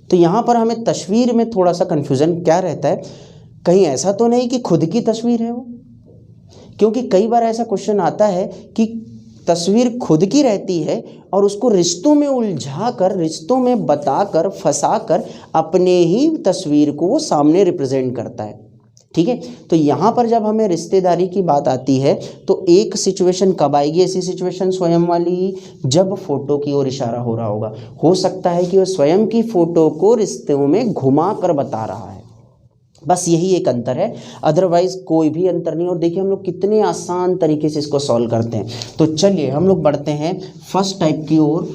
तो यहाँ पर हमें तस्वीर में थोड़ा सा कन्फ्यूज़न क्या रहता है, कहीं ऐसा तो नहीं कि खुद की तस्वीर है वो, क्योंकि कई बार ऐसा क्वेश्चन आता है कि तस्वीर खुद की रहती है और उसको रिश्तों में उलझा कर, रिश्तों में बताकर, फंसा कर अपने ही तस्वीर को वो सामने रिप्रेजेंट करता है, ठीक है। तो यहाँ पर जब हमें रिश्तेदारी की बात आती है तो एक सिचुएशन कब आएगी, ऐसी सिचुएशन स्वयं वाली, जब फोटो की ओर इशारा हो रहा होगा। हो सकता है कि वो स्वयं की फोटो को रिश्तों में घुमा कर बता रहा है, बस यही एक अंतर है, अदरवाइज कोई भी अंतर नहीं। और देखिए हम लोग कितने आसान तरीके से इसको सॉल्व करते हैं। तो चलिए हम लोग बढ़ते हैं फर्स्ट टाइप की ओर,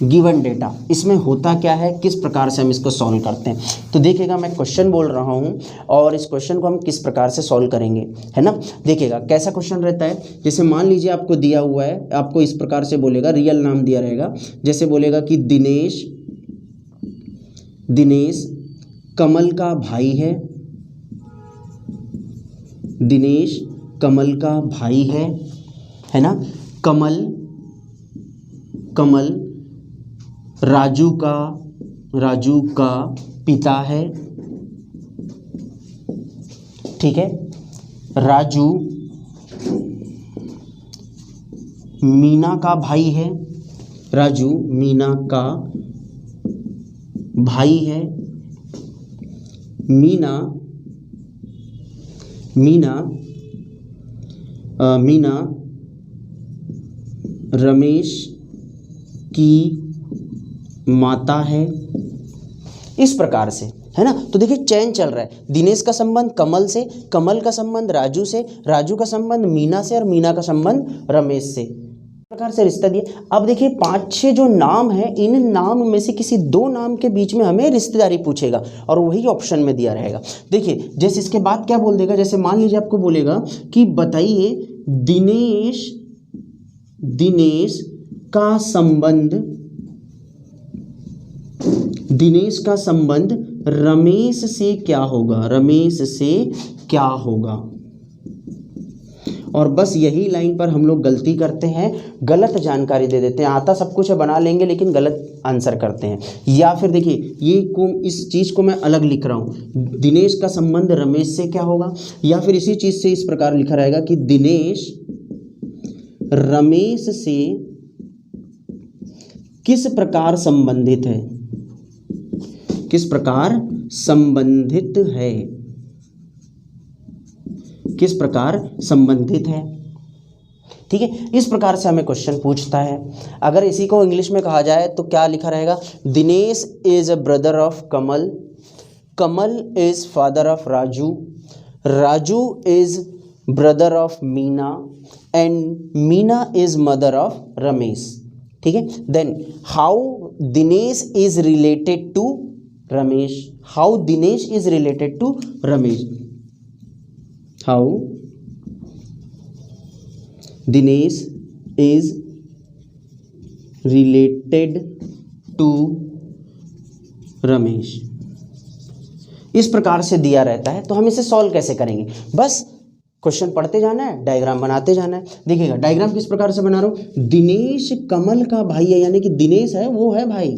गिवन डेटा। इसमें होता क्या है, किस प्रकार से हम इसको सॉल्व करते हैं। तो देखिएगा मैं क्वेश्चन बोल रहा हूँ और इस क्वेश्चन को हम किस प्रकार से सॉल्व करेंगे, है ना। देखिएगा कैसा क्वेश्चन रहता है, जैसे मान लीजिए आपको दिया हुआ है, आपको इस प्रकार से बोलेगा, रियल नाम दिया रहेगा, जैसे बोलेगा कि दिनेश कमल का भाई है, दिनेश कमल का भाई है ना। कमल राजू का पिता है, ठीक है। राजू मीना का भाई है, राजू मीना का भाई है। मीना रमेश की माता है, इस प्रकार से, है ना। तो देखिए चैन चल रहा है, दिनेश का संबंध कमल से, कमल का संबंध राजू से, राजू का संबंध मीना से और मीना का संबंध रमेश से, प्रकार से रिश्ता दिए। अब देखिए 5-6 जो नाम है, इन नाम में से किसी 2 नाम के बीच में हमें रिश्तेदारी पूछेगा और वही ऑप्शन में दिया रहेगा। देखिए जैसे इसके बाद क्या बोल देगा, जैसे मान लीजिए आपको बोलेगा कि बताइए दिनेश का संबंध रमेश से क्या होगा, और बस यही लाइन पर हम लोग गलती करते हैं, गलत जानकारी दे देते हैं। आता सब कुछ है, बना लेंगे लेकिन गलत आंसर करते हैं। या फिर देखिए इस चीज़ को मैं अलग लिख रहा हूँ, दिनेश का संबंध रमेश से क्या होगा, या फिर इसी चीज़ से इस प्रकार लिखा रहेगा कि दिनेश रमेश से किस प्रकार संबंधित है, ठीक है। इस प्रकार से हमें क्वेश्चन पूछता है। अगर इसी को इंग्लिश में कहा जाए तो क्या लिखा रहेगा, Dinesh is a brother of Kamal, Kamal is father of Raju, Raju is brother of Meena and Meena is mother of Ramesh, ठीक है। Then how Dinesh is related to Ramesh, how Dinesh is related to Ramesh, इस प्रकार से दिया रहता है। तो हम इसे सॉल्व कैसे करेंगे? बस क्वेश्चन पढ़ते जाना है, डायग्राम बनाते जाना है। देखिएगा डायग्राम किस प्रकार से बना रहा हूँ, दिनेश कमल का भाई है, यानी कि दिनेश है वो है भाई।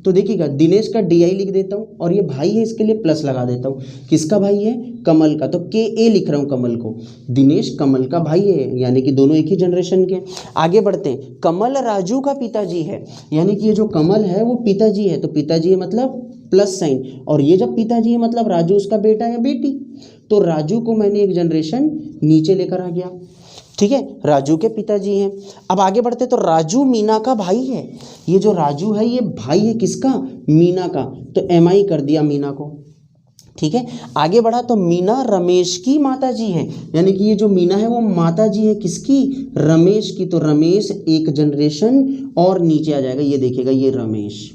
तो देखिएगा दिनेश का DI लिख देता हूँ और ये भाई है, इसके लिए प्लस लगा देता हूँ। किसका भाई है? कमल का, तो KA लिख रहा हूँ कमल को। दिनेश कमल का भाई है, यानी कि दोनों एक ही जनरेशन के। आगे बढ़ते हैं, कमल राजू का पिताजी है, यानी कि ये जो कमल है वो पिताजी है, तो पिताजी है मतलब प्लस साइन, और ये जब पिताजी है मतलब राजू उसका बेटा या बेटी, तो राजू को मैंने एक जनरेशन नीचे लेकर आ गया। ठीक है, राजू के पिताजी हैं। अब आगे बढ़ते तो राजू मीना का भाई है, ये जो राजू है ये भाई है किसका? मीना का, तो MI कर दिया मीना को। ठीक है, आगे बढ़ा तो मीना रमेश की माता जी है, यानी कि ये जो मीना है वो माता जी है किसकी? रमेश की, तो रमेश एक जनरेशन और नीचे आ जाएगा, ये देखिएगा ये रमेश।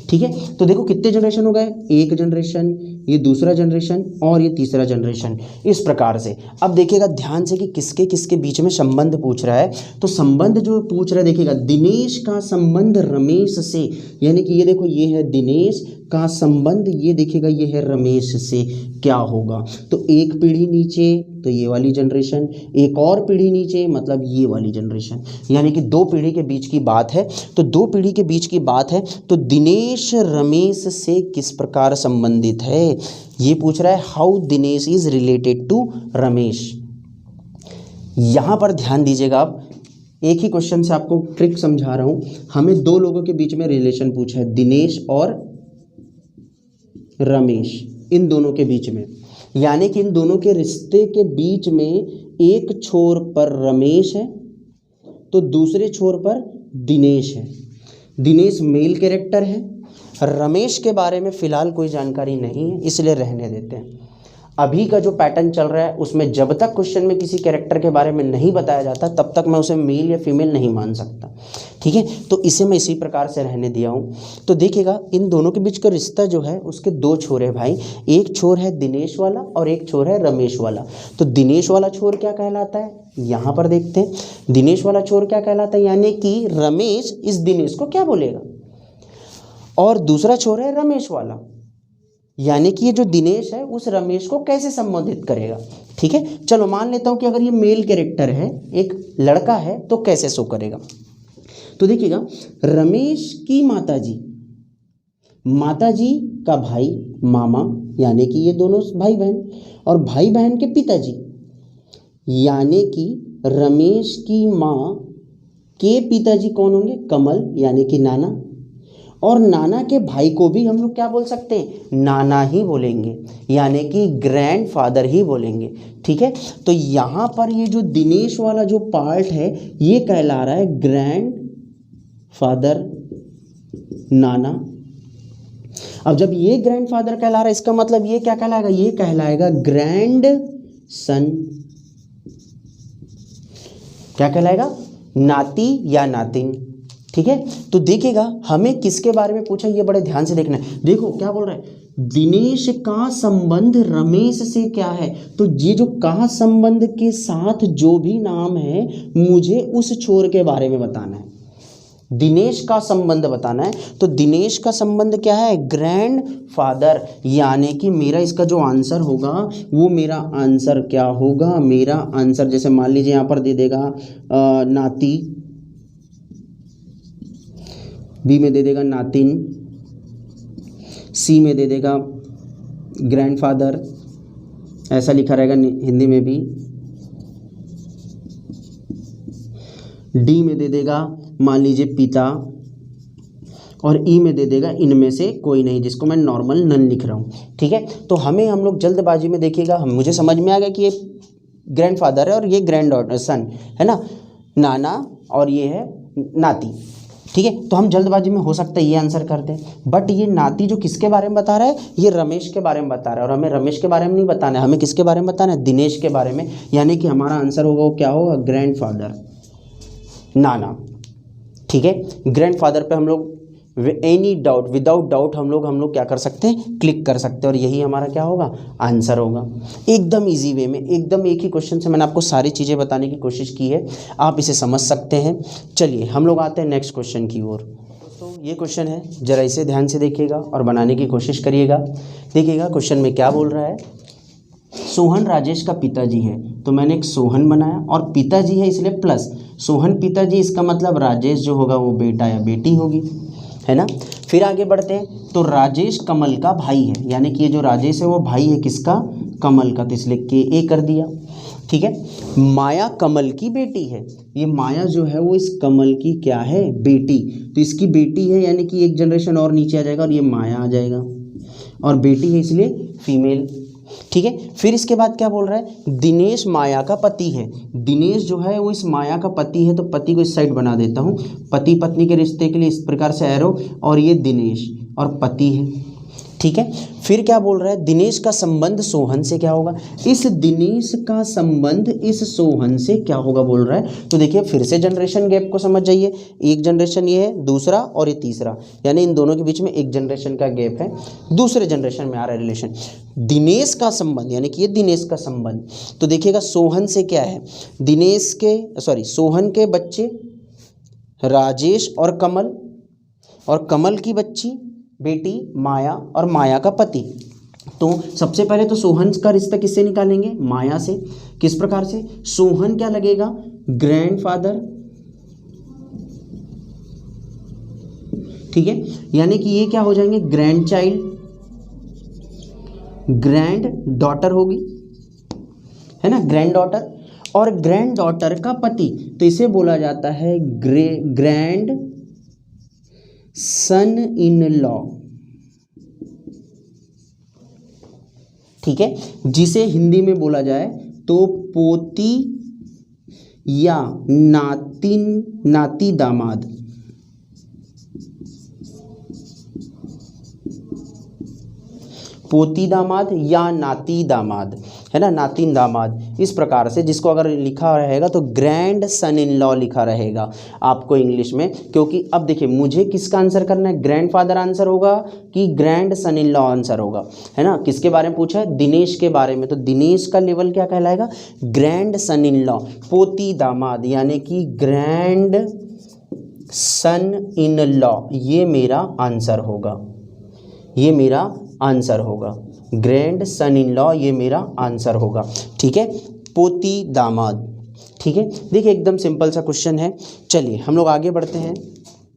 ठीक है, तो देखो कितने जनरेशन हो गए, एक जनरेशन, ये दूसरा जनरेशन और ये तीसरा जनरेशन, इस प्रकार से। अब देखिएगा ध्यान से कि किसके किसके बीच में संबंध पूछ रहा है। तो संबंध जो पूछ रहा है, देखिएगा दिनेश का संबंध रमेश से, यानी कि ये देखो ये है दिनेश का संबंध, ये देखिएगा ये है रमेश से, क्या होगा? तो एक पीढ़ी नीचे तो ये वाली जनरेशन, एक और पीढ़ी नीचे मतलब ये वाली जनरेशन, यानी कि दो पीढ़ी के बीच की बात है। तो दो पीढ़ी के बीच की बात है, तो दिनेश रमेश से किस प्रकार संबंधित है, ये पूछ रहा है। How Dinesh is related to Ramesh. यहां पर ध्यान दीजिएगा, आप एक ही क्वेश्चन से आपको ट्रिक समझा रहा हूं। हमें दो लोगों के बीच में रिलेशन पूछा है, दिनेश और रमेश, इन दोनों के बीच में, यानी कि इन दोनों के रिश्ते के बीच में एक छोर पर रमेश है तो दूसरे छोर पर दिनेश है। दिनेश मेल कैरेक्टर है, रमेश के बारे में फ़िलहाल कोई जानकारी नहीं है, इसलिए रहने देते हैं। अभी का जो पैटर्न चल रहा है उसमें जब तक क्वेश्चन में किसी कैरेक्टर के बारे में नहीं बताया जाता तब तक मैं उसे मेल या फीमेल नहीं मान सकता। ठीक है, तो इसे मैं इसी प्रकार से रहने दिया हूँ। तो देखिएगा इन दोनों के बीच का रिश्ता जो है उसके दो छोर है भाई, एक छोर है दिनेश वाला और एक छोर है रमेश वाला। तो दिनेश वाला छोर क्या कहलाता है, यहाँ पर देखते हैं दिनेश वाला छोर क्या कहलाता है, यानी कि रमेश इस दिनेश को क्या बोलेगा, और दूसरा छोर है रमेश वाला, यानी कि ये जो दिनेश है उस रमेश को कैसे संबोधित करेगा। ठीक है, चलो मान लेता हूं कि अगर ये मेल कैरेक्टर है, एक लड़का है, तो कैसे शो करेगा। तो देखिएगा रमेश की माताजी, माताजी का भाई मामा, यानी कि ये दोनों भाई बहन, और भाई बहन के पिताजी, यानी कि रमेश की माँ के पिताजी कौन होंगे, कमल, यानी कि नाना, और नाना के भाई को भी हम लोग क्या बोल सकते हैं, नाना ही बोलेंगे, यानी कि ग्रैंड फादर ही बोलेंगे। ठीक है, तो यहाँ पर ये जो दिनेश वाला जो पार्ट है ये कहला रहा है ग्रैंड फादर नाना। अब जब ये ग्रैंड फादर कहला रहा है इसका मतलब ये क्या कहलाएगा, ये कहलाएगा ग्रैंड सन। क्या कहलाएगा, नाती या नातिन। ठीक है, तो देखिएगा हमें किसके बारे में पूछा, ये बड़े ध्यान से देखना है। देखो क्या बोल रहा है, दिनेश का संबंध रमेश से क्या है, तो ये जो का संबंध के साथ जो भी नाम है मुझे उस छोर के बारे में बताना है, दिनेश का संबंध बताना है। तो दिनेश का संबंध क्या है, ग्रैंड फादर, यानी कि मेरा इसका जो आंसर होगा वो मेरा आंसर क्या होगा, मेरा आंसर जैसे मान लीजिए यहाँ पर दे देगा नाती, बी में दे देगा नातिन, सी में दे देगा ग्रैंडफादर, ऐसा लिखा रहेगा हिंदी में भी, डी में दे देगा मान लीजिए पिता, और ई में दे देगा इनमें से कोई नहीं, जिसको मैं नॉर्मल नन लिख रहा हूँ। ठीक है, तो हम लोग जल्दबाजी में देखिएगा, मुझे समझ में आ गया कि ये ग्रैंडफादर है और ये ग्रैंड सन है ना, नाना और ये है नाती। ठीक है, तो हम जल्दबाजी में हो सकता है ये आंसर कर दें, बट ये नाती जो किसके बारे में बता रहा है, ये रमेश के बारे में बता रहा है, और हमें रमेश के बारे में नहीं बताना है, हमें किसके बारे में बताना है, दिनेश के बारे में, यानी कि हमारा आंसर होगा वो क्या होगा, ग्रैंडफादर नाना। ठीक है, ग्रैंडफादर पे हम लोग एनी डाउट, विदाउट डाउट हम लोग क्या कर सकते हैं, क्लिक कर सकते हैं और यही हमारा क्या होगा, आंसर होगा। एकदम इजी वे में, एकदम एक ही क्वेश्चन से मैंने आपको सारी चीज़ें बताने की कोशिश की है, आप इसे समझ सकते हैं। चलिए हम लोग आते हैं नेक्स्ट क्वेश्चन की ओर। दोस्तों ये क्वेश्चन है, ज़रा इसे ध्यान से देखिएगा और बनाने की कोशिश करिएगा। देखिएगा क्वेश्चन में क्या बोल रहा है, सोहन राजेश का पिताजी है, तो मैंने एक सोहन बनाया और पिताजी है इसलिए प्लस सोहन पिताजी, इसका मतलब राजेश जो होगा वो बेटा या बेटी होगी, है ना। फिर आगे बढ़ते हैं, तो राजेश कमल का भाई है, यानी कि ये जो राजेश है वो भाई है किसका, कमल का, तो इसलिए के ए कर दिया, ठीक है। माया कमल की बेटी है, ये माया जो है वो इस कमल की क्या है, बेटी, तो इसकी बेटी है यानी कि एक जनरेशन और नीचे आ जाएगा और ये माया आ जाएगा, और बेटी है इसलिए फीमेल, ठीक है। फिर इसके बाद क्या बोल रहा है, दिनेश माया का पति है, दिनेश जो है वो इस माया का पति है, तो पति को इस साइड बना देता हूँ, पति पत्नी के रिश्ते के लिए इस प्रकार से एरो, और ये दिनेश और पति है, ठीक है। फिर क्या बोल रहा है, दिनेश का संबंध सोहन से क्या होगा, इस दिनेश का संबंध इस सोहन से क्या होगा बोल रहा है। तो देखिए फिर से जनरेशन गैप को समझ जाइए, एक जनरेशन ये है, दूसरा और ये तीसरा, यानी इन दोनों के बीच में एक जनरेशन का गैप है, दूसरे जनरेशन में आ रहा है रिलेशन। दिनेश का संबंध यानी कि ये दिनेश का संबंध, तो देखिएगा सोहन से क्या है, दिनेश के सोहन के बच्चे राजेश और कमल की बच्ची बेटी माया और माया का पति। तो सबसे पहले तो सोहन का रिश्ता किससे निकालेंगे, माया से। किस प्रकार से, सोहन क्या लगेगा, ग्रैंडफादर, ठीक है, यानी कि ये क्या हो जाएंगे, ग्रैंड चाइल्ड, ग्रैंड डॉटर होगी, है ना, ग्रैंड डॉटर, और ग्रैंड डॉटर का पति, तो इसे बोला जाता है ग्रैंड सन इन लॉ, ठीक है, जिसे हिंदी में बोला जाए तो पोती या नाती दामाद, पोती दामाद या नाती दामाद, है ना, नातिन दामाद, इस प्रकार से जिसको अगर लिखा रहेगा तो ग्रैंड सन इन लॉ लिखा रहेगा आपको इंग्लिश में, क्योंकि अब देखिए मुझे किसका आंसर करना है, ग्रैंडफादर आंसर होगा कि grand son in law answer होगा, है ना। किसके बारे में पूछा है, दिनेश के बारे में, तो दिनेश का लेवल क्या कहलाएगा, ग्रैंड सन इन लॉ, पोती दामाद यानी कि ग्रैंड सन इन लॉ, ये मेरा आंसर होगा, ये मेरा आंसर होगा, ग्रैंड सन इन लॉ ये मेरा आंसर होगा, ठीक है, पोती दामाद, ठीक है। देखिए एकदम सिंपल सा क्वेश्चन है। चलिए हम लोग आगे बढ़ते हैं।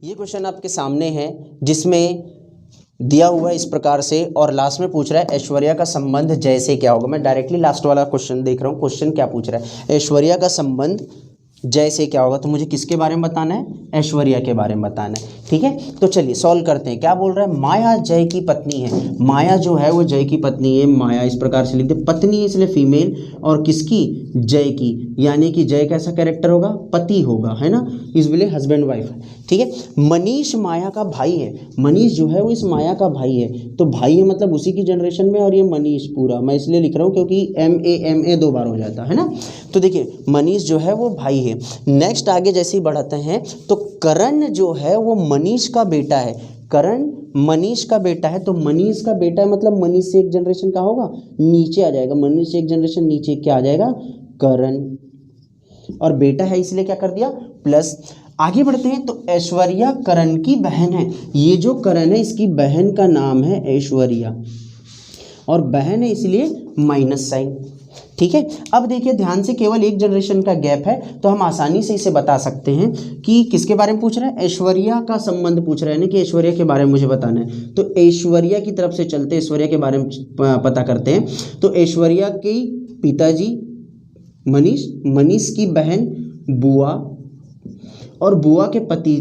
ये क्वेश्चन आपके सामने है जिसमें दिया हुआ है इस प्रकार से, और लास्ट में पूछ रहा है ऐश्वर्या का संबंध जैसे क्या होगा। मैं डायरेक्टली लास्ट वाला क्वेश्चन देख रहा हूँ, क्वेश्चन क्या पूछ रहा है, ऐश्वर्या का संबंध जैसे क्या होगा, तो मुझे किसके बारे में बताना है, ऐश्वर्या के बारे में बताना है, ठीक है। तो चलिए सॉल्व करते हैं। क्या बोल रहा है, माया जय की पत्नी है, माया जो है वो जय की पत्नी है, माया इस प्रकार से लिखते, पत्नी है इसलिए फीमेल, और किसकी, जय की, यानी कि जय कैसा कैरेक्टर होगा, पति होगा, है ना, इसलिए हस्बैंड वाइफ है, ठीक है। मनीष माया का भाई है, मनीष जो है वो इस माया का भाई है, तो भाई है मतलब उसी की जनरेशन में, और ये मनीष पूरा मैं इसलिए लिख रहा हूँ क्योंकि MA 2 बार हो जाता है ना। तो देखिए मनीष जो है वो भाई है। नेक्स्ट आगे जैसे ही बढ़ाते हैं तो करण जो है वो मनीष का बेटा है, करण मनीष का बेटा है, तो मनीष का बेटा है मतलब मनीष से एक जनरेशन का होगा नीचे आ जाएगा, मनीष से एक जनरेशन नीचे क्या आ जाएगा, करण, और बेटा है इसलिए क्या कर दिया प्लस। आगे बढ़ते हैं तो ऐश्वर्या करण की बहन है, ये जो करण है इसकी बहन का नाम है ऐश्वर्या, और बहन है इसलिए माइनस साइन, ठीक है। अब देखिए ध्यान से, केवल एक जनरेशन का गैप है तो हम आसानी से इसे बता सकते हैं कि किसके बारे में पूछ रहा है, ऐश्वर्या का संबंध पूछ रहा है ना, कि ऐश्वर्या के बारे में मुझे बताना है, तो ऐश्वर्या की तरफ से चलते, ऐश्वर्या के बारे में पता करते हैं। तो ऐश्वर्या के पिताजी मनीष, मनीष की बहन बुआ, और बुआ के पति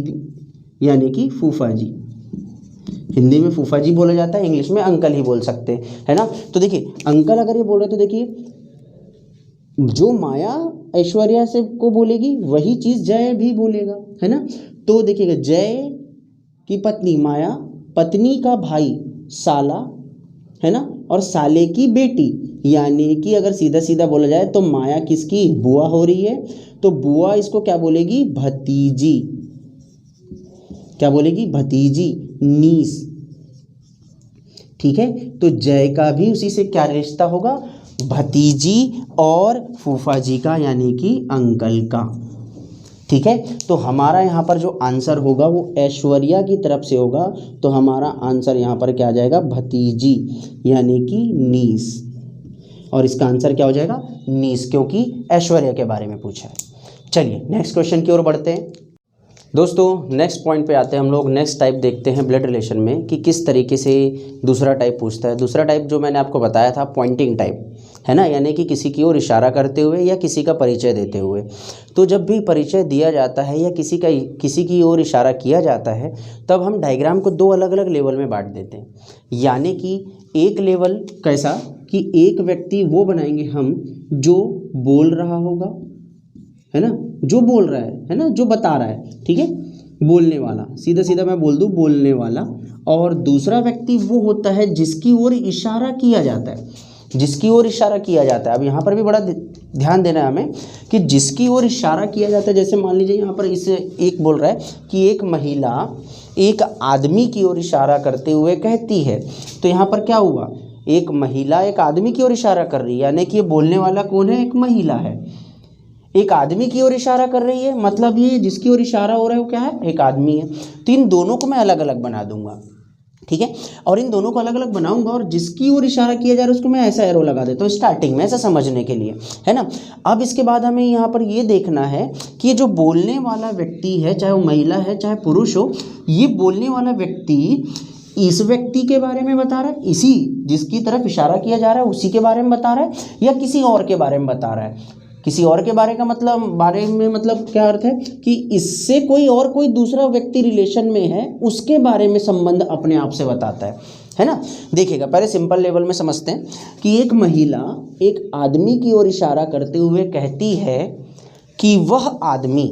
यानी कि फूफा जी, हिंदी में फूफा जी बोला जाता है, इंग्लिश में अंकल ही बोल सकते हैं, है ना। तो देखिए अंकल अगर ये बोल रहे तो देखिए जो माया ऐश्वर्या से को बोलेगी वही चीज़ जय भी बोलेगा, है ना। तो देखिएगा जय की पत्नी माया, पत्नी का भाई साला, है ना, और साले की बेटी, यानी कि अगर सीधा सीधा बोला जाए तो माया किसकी, बुआ हो रही है, तो बुआ इसको क्या बोलेगी, भतीजी, क्या बोलेगी? भतीजी, नीस। ठीक है, तो जय का भी उसी से क्या रिश्ता होगा? भतीजी और फूफा जी का यानी कि अंकल का। ठीक है, तो हमारा यहाँ पर जो आंसर होगा वो ऐश्वर्या की तरफ से होगा, तो हमारा आंसर यहाँ पर क्या आ जाएगा? भतीजी यानी कि नीस। और इसका आंसर क्या हो जाएगा? नीस, क्योंकि ऐश्वर्या के बारे में पूछा है। चलिए नेक्स्ट क्वेश्चन की ओर बढ़ते हैं। दोस्तों नेक्स्ट पॉइंट पे आते हैं हम लोग। नेक्स्ट टाइप देखते हैं ब्लड रिलेशन में कि किस तरीके से दूसरा टाइप पूछता है। दूसरा टाइप जो मैंने आपको बताया था पॉइंटिंग टाइप, है ना, यानी कि किसी की ओर इशारा करते हुए या किसी का परिचय देते हुए। तो जब भी परिचय दिया जाता है या किसी की ओर इशारा किया जाता है, तब हम डायग्राम को दो अलग अलग लेवल में बांट देते हैं। यानी कि एक लेवल कैसा कि एक व्यक्ति वो बनाएंगे हम जो बोल रहा होगा, है ना, जो बोल रहा है ना, जो बता रहा है, ठीक है, बोलने वाला, सीधा सीधा मैं बोल दूं बोलने वाला। और दूसरा व्यक्ति वो होता है जिसकी ओर इशारा किया जाता है, जिसकी ओर इशारा किया जाता है। अब यहाँ पर भी बड़ा ध्यान देना है हमें कि जिसकी ओर इशारा किया जाता है। जैसे मान लीजिए यहाँ पर इसे एक बोल रहा है कि एक महिला एक आदमी की ओर इशारा करते हुए कहती है, तो यहाँ पर क्या हुआ? एक महिला एक आदमी की ओर इशारा कर रही है, यानी कि ये बोलने वाला कौन है? एक महिला है। एक आदमी की ओर इशारा कर रही है, मतलब ये जिसकी ओर इशारा हो रहा है वो क्या है? एक आदमी है। तो इन दोनों को मैं अलग अलग बना दूंगा, ठीक है, और इन दोनों को अलग अलग बनाऊंगा और जिसकी ओर इशारा किया जा रहा है उसको मैं ऐसा एरो लगा देता हूँ स्टार्टिंग में, ऐसा समझने के लिए, है ना। अब इसके बाद हमें यहाँ पर ये देखना है कि ये जो बोलने वाला व्यक्ति है, चाहे वो महिला है चाहे पुरुष हो, ये बोलने वाला व्यक्ति इस व्यक्ति के बारे में बता रहा है, इसी जिसकी तरफ इशारा किया जा रहा है उसी के बारे में बता रहा है, या किसी और के बारे में बता रहा है। किसी और के बारे में मतलब क्या अर्थ है कि इससे कोई और कोई दूसरा व्यक्ति रिलेशन में है, उसके बारे में संबंध अपने आप से बताता है ना। देखिएगा, पहले सिंपल लेवल में समझते हैं कि एक महिला एक आदमी की ओर इशारा करते हुए कहती है कि वह आदमी,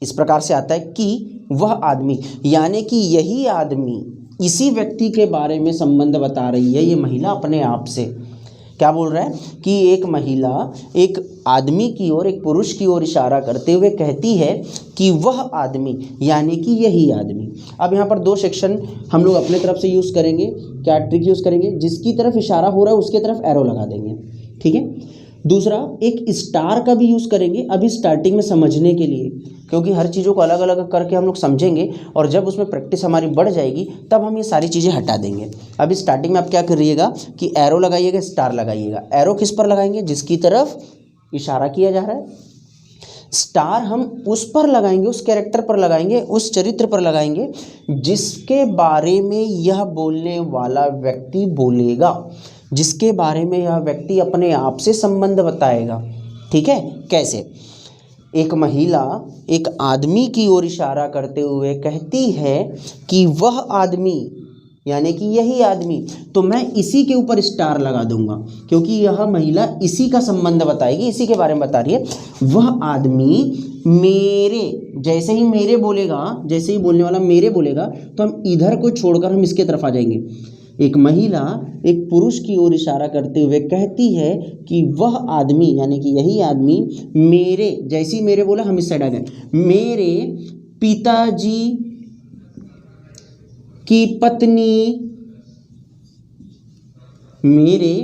इस प्रकार से आता है कि वह आदमी, यानी कि यही आदमी इसी व्यक्ति के बारे में संबंध बता रही है। ये महिला अपने आप से क्या बोल रहा है कि एक महिला एक आदमी की ओर, एक पुरुष की ओर इशारा करते हुए कहती है कि वह आदमी, यानी कि यही आदमी। अब यहाँ पर दो सेक्शन हम लोग अपने तरफ से यूज़ करेंगे। क्या ट्रिक यूज़ करेंगे? जिसकी तरफ इशारा हो रहा है उसके तरफ एरो लगा देंगे, ठीक है। दूसरा एक स्टार का भी यूज़ करेंगे अभी स्टार्टिंग में समझने के लिए, क्योंकि हर चीज़ों को अलग अलग करके हम लोग समझेंगे और जब उसमें प्रैक्टिस हमारी बढ़ जाएगी तब हम ये सारी चीज़ें हटा देंगे। अभी स्टार्टिंग में आप क्या करिएगा कि एरो लगाइएगा, स्टार लगाइएगा। एरो किस पर लगाएंगे? जिसकी तरफ इशारा किया जा रहा है। स्टार हम उस पर लगाएंगे, उस कैरेक्टर पर लगाएंगे, उस चरित्र पर लगाएंगे जिसके बारे में यह बोलने वाला व्यक्ति बोलेगा, जिसके बारे में यह व्यक्ति अपने आप से संबंध बताएगा, ठीक है। कैसे? एक महिला एक आदमी की ओर इशारा करते हुए कहती है कि वह आदमी, यानी कि यही आदमी, तो मैं इसी के ऊपर स्टार लगा दूंगा क्योंकि यह महिला इसी का संबंध बताएगी, इसी के बारे में बता रही है। वह आदमी मेरे, जैसे ही मेरे बोलेगा, जैसे ही बोलने वाला मेरे बोलेगा तो हम इधर को छोड़कर हम इसके तरफ आ जाएंगे। एक महिला एक पुरुष की ओर इशारा करते हुए कहती है कि वह आदमी, यानी कि यही आदमी मेरे, जैसे ही मेरे बोला हम इस साइड आ गए, मेरे पिताजी की पत्नी, मेरे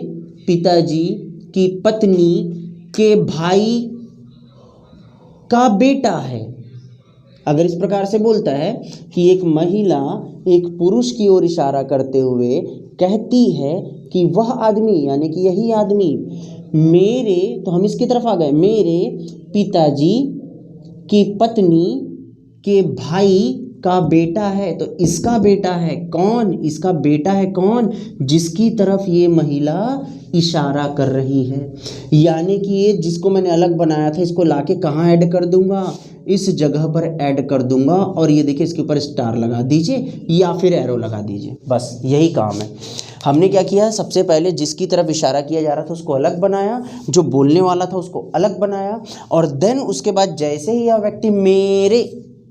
पिताजी की पत्नी के भाई का बेटा है। अगर इस प्रकार से बोलता है कि एक महिला एक पुरुष की ओर इशारा करते हुए कहती है कि वह आदमी, यानी कि यही आदमी मेरे, तो हम इसकी तरफ आ गए, मेरे पिताजी की पत्नी के भाई का बेटा है। तो इसका बेटा है कौन? इसका बेटा है कौन? जिसकी तरफ ये महिला इशारा कर रही है। यानी कि ये जिसको मैंने अलग बनाया था इसको लाके कहाँ ऐड कर दूंगा? इस जगह पर ऐड कर दूंगा और ये देखिए इसके ऊपर स्टार लगा दीजिए या फिर एरो लगा दीजिए, बस यही काम है। हमने क्या किया? सबसे पहले जिसकी तरफ इशारा किया जा रहा था उसको अलग बनाया, जो बोलने वाला था उसको अलग बनाया, और देन उसके बाद जैसे ही यह व्यक्ति मेरे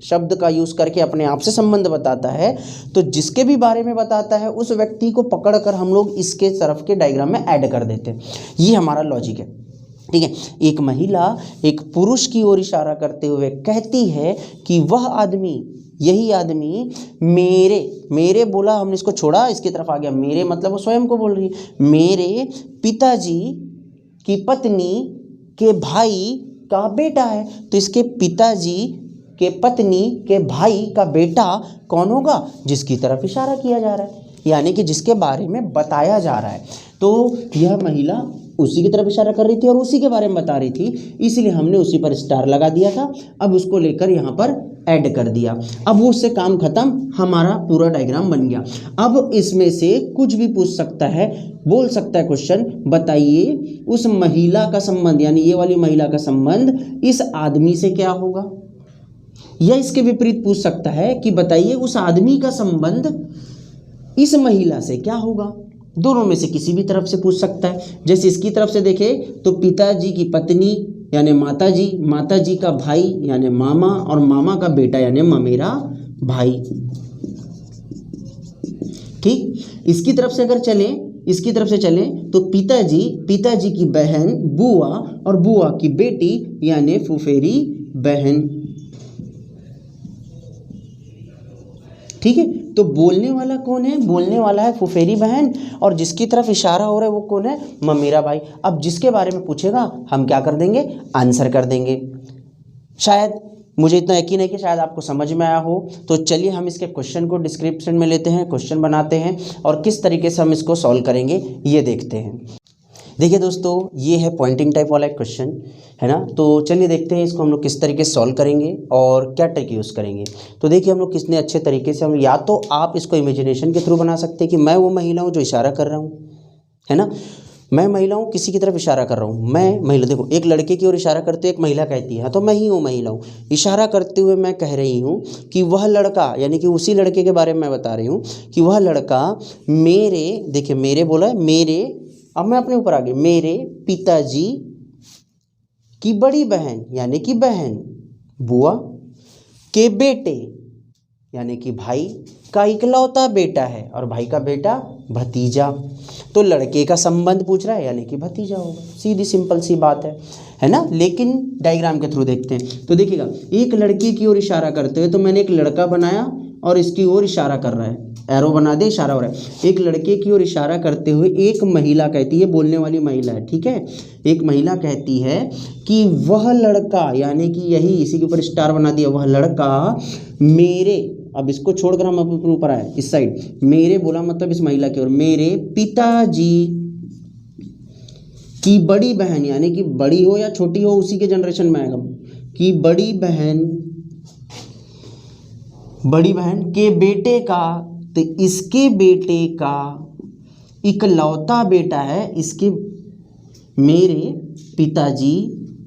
शब्द का यूज़ करके अपने आप से संबंध बताता है तो जिसके भी बारे में बताता है उस व्यक्ति को पकड़कर हम लोग इसके तरफ के डायग्राम में ऐड कर देते हैं। ये हमारा लॉजिक है। ठीक है। एक महिला एक पुरुष की ओर इशारा करते हुए कहती है कि वह आदमी, यही आदमी मेरे बोला, हमने इसको छोड़ा, इसकी तरफ आ गया मेरे, मतलब वो स्वयं को बोल रही है, मेरे पिताजी की पत्नी के भाई का बेटा है। तो इसके पिताजी के पत्नी के भाई का बेटा कौन होगा? जिसकी तरफ इशारा किया जा रहा है, यानी कि जिसके बारे में बताया जा रहा है। तो यह महिला उसी की तरफ इशारा कर रही थी और उसी के बारे में बता रही थी, इसलिए हमने उसी पर स्टार लगा दिया था। अब उसको लेकर यहाँ पर ऐड कर दिया। अब वो उससे काम खत्म, हमारा पूरा डायग्राम बन गया। अब इसमें से कुछ भी पूछ सकता है, बोल सकता है क्वेश्चन, बताइए उस महिला का संबंध, यानी ये वाली महिला का संबंध इस आदमी से क्या होगा। या इसके विपरीत पूछ सकता है कि बताइए उस आदमी का संबंध इस महिला से क्या होगा। दोनों में से किसी भी तरफ से पूछ सकता है। जैसे इसकी तरफ से देखें तो पिताजी की पत्नी यानी माताजी, माताजी का भाई यानी मामा, और मामा का बेटा यानी ममेरा भाई। ठीक, इसकी तरफ से अगर चलें, इसकी तरफ से चलें तो पिताजी की बहन बुआ, और बुआ की बेटी यानी फुफेरी बहन। ठीक है, तो बोलने वाला कौन है? बोलने वाला है फुफेरी बहन, और जिसकी तरफ इशारा हो रहा है वो कौन है? ममेरा भाई। अब जिसके बारे में पूछेगा हम क्या कर देंगे? आंसर कर देंगे। शायद, मुझे इतना यकीन है कि शायद आपको समझ में आया हो। तो चलिए हम इसके क्वेश्चन को डिस्क्रिप्शन में लेते हैं, क्वेश्चन बनाते हैं और किस तरीके से हम इसको सॉल्व करेंगे ये देखते हैं। देखिए दोस्तों, ये है पॉइंटिंग टाइप वाला एक क्वेश्चन, है ना। तो चलिए देखते हैं इसको हम लोग किस तरीके से सॉल्व करेंगे और क्या ट्रिक यूज़ करेंगे। तो देखिए हम लोग कितने अच्छे तरीके से, हम या तो आप इसको इमेजिनेशन के थ्रू बना सकते हैं कि मैं वो महिला हूँ जो इशारा कर रहा हूँ, है ना। मैं महिला हूँ, किसी की तरफ इशारा कर रहा हूँ, मैं महिला। देखो, एक लड़के की ओर इशारा करते हुए एक महिला कहती है, तो मैं ही हूँ महिला हूँ। इशारा करते हुए मैं कह रही हूँ कि वह लड़का, यानी कि उसी लड़के के बारे में मैं बता रही हूँ कि वह लड़का मेरे, देखिए मेरे बोला है, मेरे, अब मैं अपने ऊपर आ गई, मेरे पिताजी की बड़ी बहन यानी कि बहन, बुआ के बेटे यानी कि भाई का इकलौता बेटा है, और भाई का बेटा भतीजा। तो लड़के का संबंध पूछ रहा है यानी कि भतीजा होगा। सीधी सिंपल सी बात है ना। लेकिन डायग्राम के थ्रू देखते हैं। तो देखिएगा, एक लड़के की ओर इशारा करते हुए, तो मैंने एक लड़का बनाया और इसकी ओर इशारा कर रहा है, एरो बना दे, इशारा हो रहा है। एक लड़के की ओर इशारा करते हुए एक महिला कहती है, बोलने वाली महिला है, ठीक है। एक महिला कहती है कि वह लड़का, यानी कि यही, इसी के ऊपर स्टार बना दिया, वह लड़का मेरे, अब इसको छोड़कर हम अपने ऊपर आए, इस साइड मेरे बोला मतलब इस महिला की ओर, मेरे पिताजी की बड़ी बहन, यानी कि बड़ी हो या छोटी हो उसी के जनरेशन में आएगा, कि बड़ी बहन के बेटे का, तो इसके बेटे का इकलौता बेटा है, इसके, मेरे पिताजी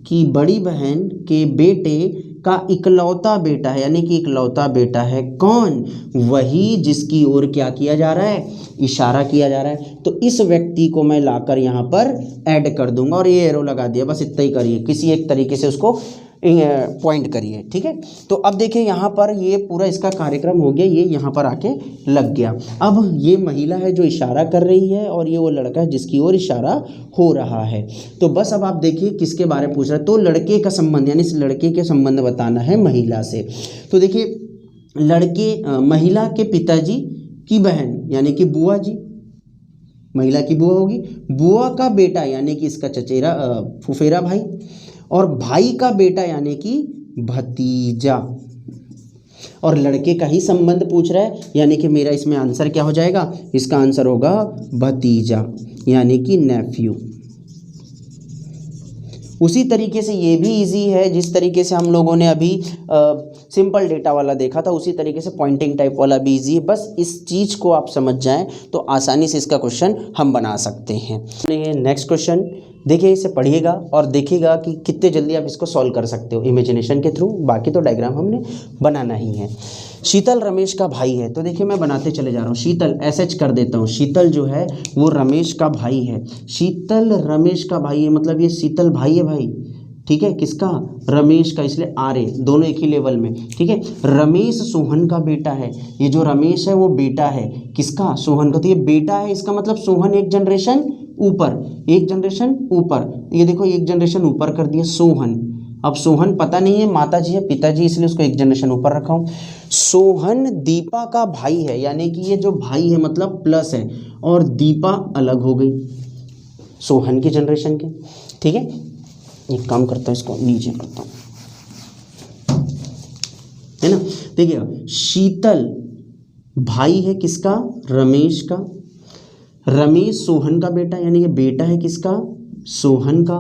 की बड़ी बहन के बेटे का इकलौता बेटा है, यानी कि इकलौता बेटा है कौन? वही जिसकी ओर क्या किया जा रहा है? इशारा किया जा रहा है। तो इस व्यक्ति को मैं लाकर यहाँ पर ऐड कर दूंगा और ये एरो लगा दिया, बस इतना ही करिए, किसी एक तरीके से उसको पॉइंट करिए, ठीक है। तो अब देखिए यहाँ पर ये पूरा इसका कार्यक्रम हो गया, ये यहाँ पर आके लग गया। अब ये महिला है जो इशारा कर रही है और ये वो लड़का है जिसकी ओर इशारा हो रहा है। तो बस अब आप देखिए किसके बारे में पूछ रहा है, तो लड़के का संबंध, यानी इस लड़के के संबंध बताना है महिला से। तो देखिए, महिला के पिताजी की बहन यानी कि बुआ जी, महिला की बुआ होगी, बुआ का बेटा यानी कि इसका चचेरा फुफेरा भाई, और भाई का बेटा यानी कि भतीजा, और लड़के का ही संबंध पूछ रहा है, यानी कि मेरा इसमें आंसर क्या हो जाएगा? इसका आंसर होगा भतीजा यानी कि नेफ्यू। उसी तरीके से ये भी इजी है, जिस तरीके से हम लोगों ने अभी सिंपल डेटा वाला देखा था, उसी तरीके से पॉइंटिंग टाइप वाला भी इजी है। बस इस चीज़ को आप समझ जाएं तो आसानी से इसका क्वेश्चन हम बना सकते हैं। नेक्स्ट क्वेश्चन देखिए, इसे पढ़िएगा और देखिएगा कि कितने जल्दी आप इसको सॉल्व कर सकते हो इमेजिनेशन के थ्रू। बाकी तो डायग्राम हमने बनाना ही है। शीतल रमेश का भाई है, तो देखिए मैं बनाते चले जा रहा हूँ। शीतल एसएच कर देता हूँ, शीतल जो है वो रमेश का भाई है। शीतल रमेश का भाई है, मतलब ये शीतल भाई है भाई, ठीक है, किसका? रमेश का, इसलिए आर्य, दोनों एक ही लेवल में, ठीक है। रमेश सोहन का बेटा है, ये जो रमेश है वो बेटा है किसका? सोहन का। तो ये बेटा है, इसका मतलब सोहन एक जनरेशन ऊपर, एक जनरेशन ऊपर, ये देखो एक जनरेशन ऊपर कर दिया सोहन। अब सोहन पता नहीं है माता जी है पिताजी, इसलिए उसको एक जनरेशन ऊपर रखा हूँ। सोहन दीपा का भाई है, यानी कि ये जो भाई है मतलब प्लस है, और दीपा अलग हो गई सोहन की जनरेशन के। ठीक है, एक काम करता हूँ, इसको नीचे करता हूँ, है ना। देखिएगा, शीतल भाई है किसका, रमेश का। रमेश सोहन का बेटा, यानी कि बेटा है किसका, सोहन का।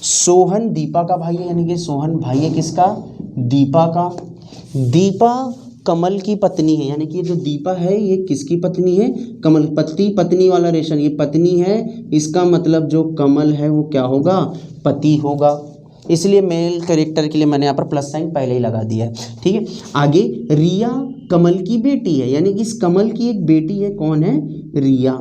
सोहन दीपा का भाई है, यानी कि सोहन भाई है किसका, दीपा का। दीपा कमल की पत्नी है, यानी कि ये जो दीपा है ये किसकी पत्नी है, कमल। पति पत्नी वाला रिलेशन, ये पत्नी है, इसका मतलब जो कमल है वो क्या होगा, पति होगा। इसलिए मेल कैरेक्टर के लिए मैंने यहाँ पर प्लस साइन पहले ही लगा दिया है। ठीक है, आगे रिया कमल की बेटी है, यानी कि इस कमल की एक बेटी है, कौन है, रिया।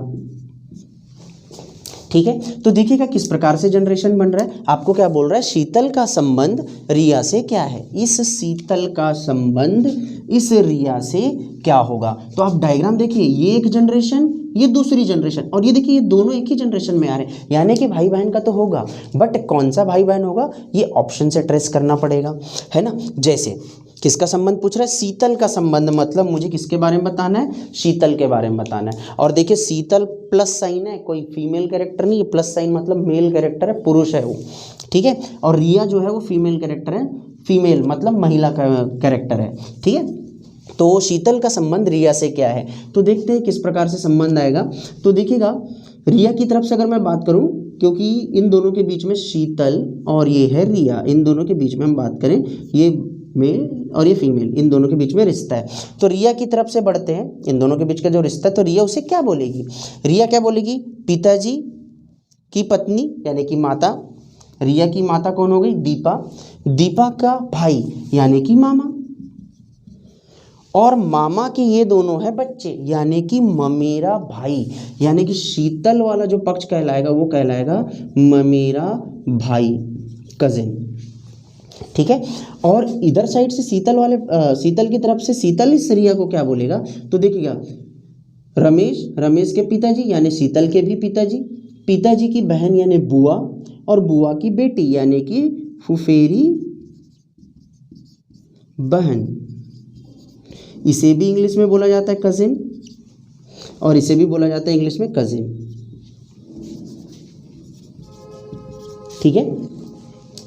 ठीक है, तो देखिएगा किस प्रकार से जनरेशन बन रहा है। आपको क्या बोल रहा है, शीतल का संबंध रिया से क्या है, इस शीतल का संबंध इस रिया से क्या होगा। तो आप डायग्राम देखिए, ये एक जनरेशन, ये दूसरी जनरेशन, और ये देखिए ये दोनों एक ही जनरेशन में आ रहे हैं, यानी कि भाई बहन का तो होगा, बट कौन सा भाई बहन होगा ये ऑप्शन से ट्रेस करना पड़ेगा, है ना। जैसे किसका संबंध पूछ रहा है, शीतल का संबंध, मतलब मुझे किसके बारे में बताना है, शीतल के बारे में बताना है। और देखिए शीतल प्लस साइन है, कोई फीमेल कैरेक्टर नहीं है, प्लस साइन मतलब मेल कैरेक्टर है, पुरुष है वो। ठीक है, और रिया जो है वो फीमेल कैरेक्टर है, फीमेल मतलब महिला का कैरेक्टर है। ठीक है, तो शीतल का संबंध रिया से क्या है, तो देखते हैं किस प्रकार से संबंध आएगा। तो देखिएगा, रिया की तरफ से अगर मैं बात करूं, क्योंकि इन दोनों के बीच में शीतल और ये है रिया, इन दोनों के बीच में हम बात करें, ये मेल और ये फीमेल, इन दोनों के बीच में रिश्ता है। तो रिया की तरफ से बढ़ते हैं, इन दोनों के बीच का जो रिश्ता है, तो रिया उसे क्या बोलेगी, रिया क्या बोलेगी, पिताजी की पत्नी यानी कि माता। रिया की माता कौन हो गई, दीपा। दीपा का भाई यानी कि मामा, और मामा के ये दोनों हैं बच्चे, यानी कि ममेरा भाई, यानी कि शीतल वाला जो पक्ष कहलाएगा वो कहलाएगा ममेरा भाई, कजिन। ठीक है, और इधर साइड से शीतल की तरफ से शीतल इस रिया को क्या बोलेगा, तो देखिएगा, रमेश के पिताजी यानी शीतल के भी पिताजी, पिताजी की बहन यानी बुआ, और बुआ की बेटी यानी कि फुफेरी बहन। इसे भी इंग्लिश में बोला जाता है कजिन, और इसे भी बोला जाता है इंग्लिश में कजिन। ठीक है,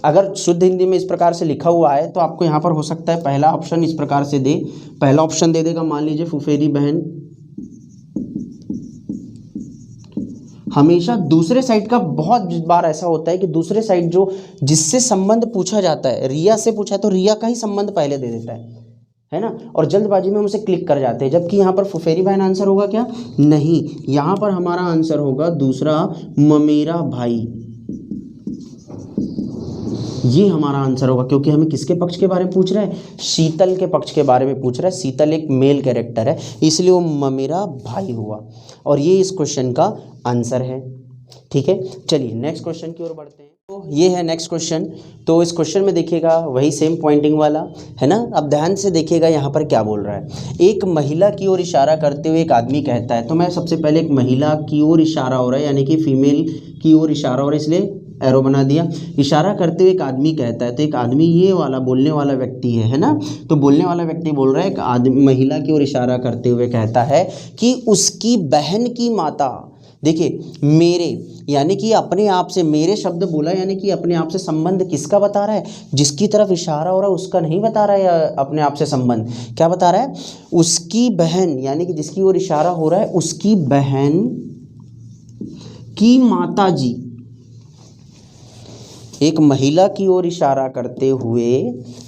अगर शुद्ध हिंदी में इस प्रकार से लिखा हुआ है तो आपको यहाँ पर हो सकता है पहला ऑप्शन इस प्रकार से दे, पहला ऑप्शन दे देगा, मान लीजिए फुफेरी बहन। हमेशा दूसरे साइड का बहुत बार ऐसा होता है कि दूसरे साइड जो जिससे संबंध पूछा जाता है, रिया से पूछा तो रिया का ही संबंध पहले दे देता है ना, और जल्दबाजी में हम उसे क्लिक कर जाते हैं, जबकि यहाँ पर फुफेरी बहन आंसर होगा क्या, नहीं, यहाँ पर हमारा आंसर होगा दूसरा, ममेरा भाई। ये हमारा आंसर होगा, क्योंकि हमें किसके पक्ष के बारे में पूछ रहा है, शीतल के पक्ष के बारे में पूछ रहा है। शीतल एक मेल कैरेक्टर है, इसलिए वो ममेरा भाई हुआ, और ये इस क्वेश्चन का आंसर है। ठीक है, चलिए नेक्स्ट क्वेश्चन की ओर बढ़ते हैं। तो ये है नेक्स्ट क्वेश्चन। तो इस क्वेश्चन में देखिएगा वही सेम पॉइंटिंग वाला है ना। अब ध्यान से देखिएगा यहाँ पर क्या बोल रहा है, एक महिला की ओर इशारा करते हुए एक आदमी कहता है। तो मैं सबसे पहले एक महिला की ओर इशारा हो रहा है, यानी कि फीमेल की ओर इशारा हो रहा है, इसलिए एरो बना दिया। इशारा करते हुए एक आदमी कहता है, तो एक आदमी ये वाला बोलने वाला व्यक्ति है ना। तो बोलने वाला व्यक्ति बोल रहा है, एक आदमी महिला की ओर इशारा करते हुए कहता है कि उसकी बहन की माता, देखिए मेरे यानी कि अपने आप से, मेरे शब्द बोला यानी कि अपने आप से संबंध किसका बता रहा है, जिसकी तरफ इशारा हो रहा है उसका नहीं बता रहा है, अपने आप से संबंध क्या बता रहा है, उसकी बहन, यानी कि जिसकी ओर इशारा हो रहा है उसकी बहन की माता जी। एक महिला की ओर इशारा करते हुए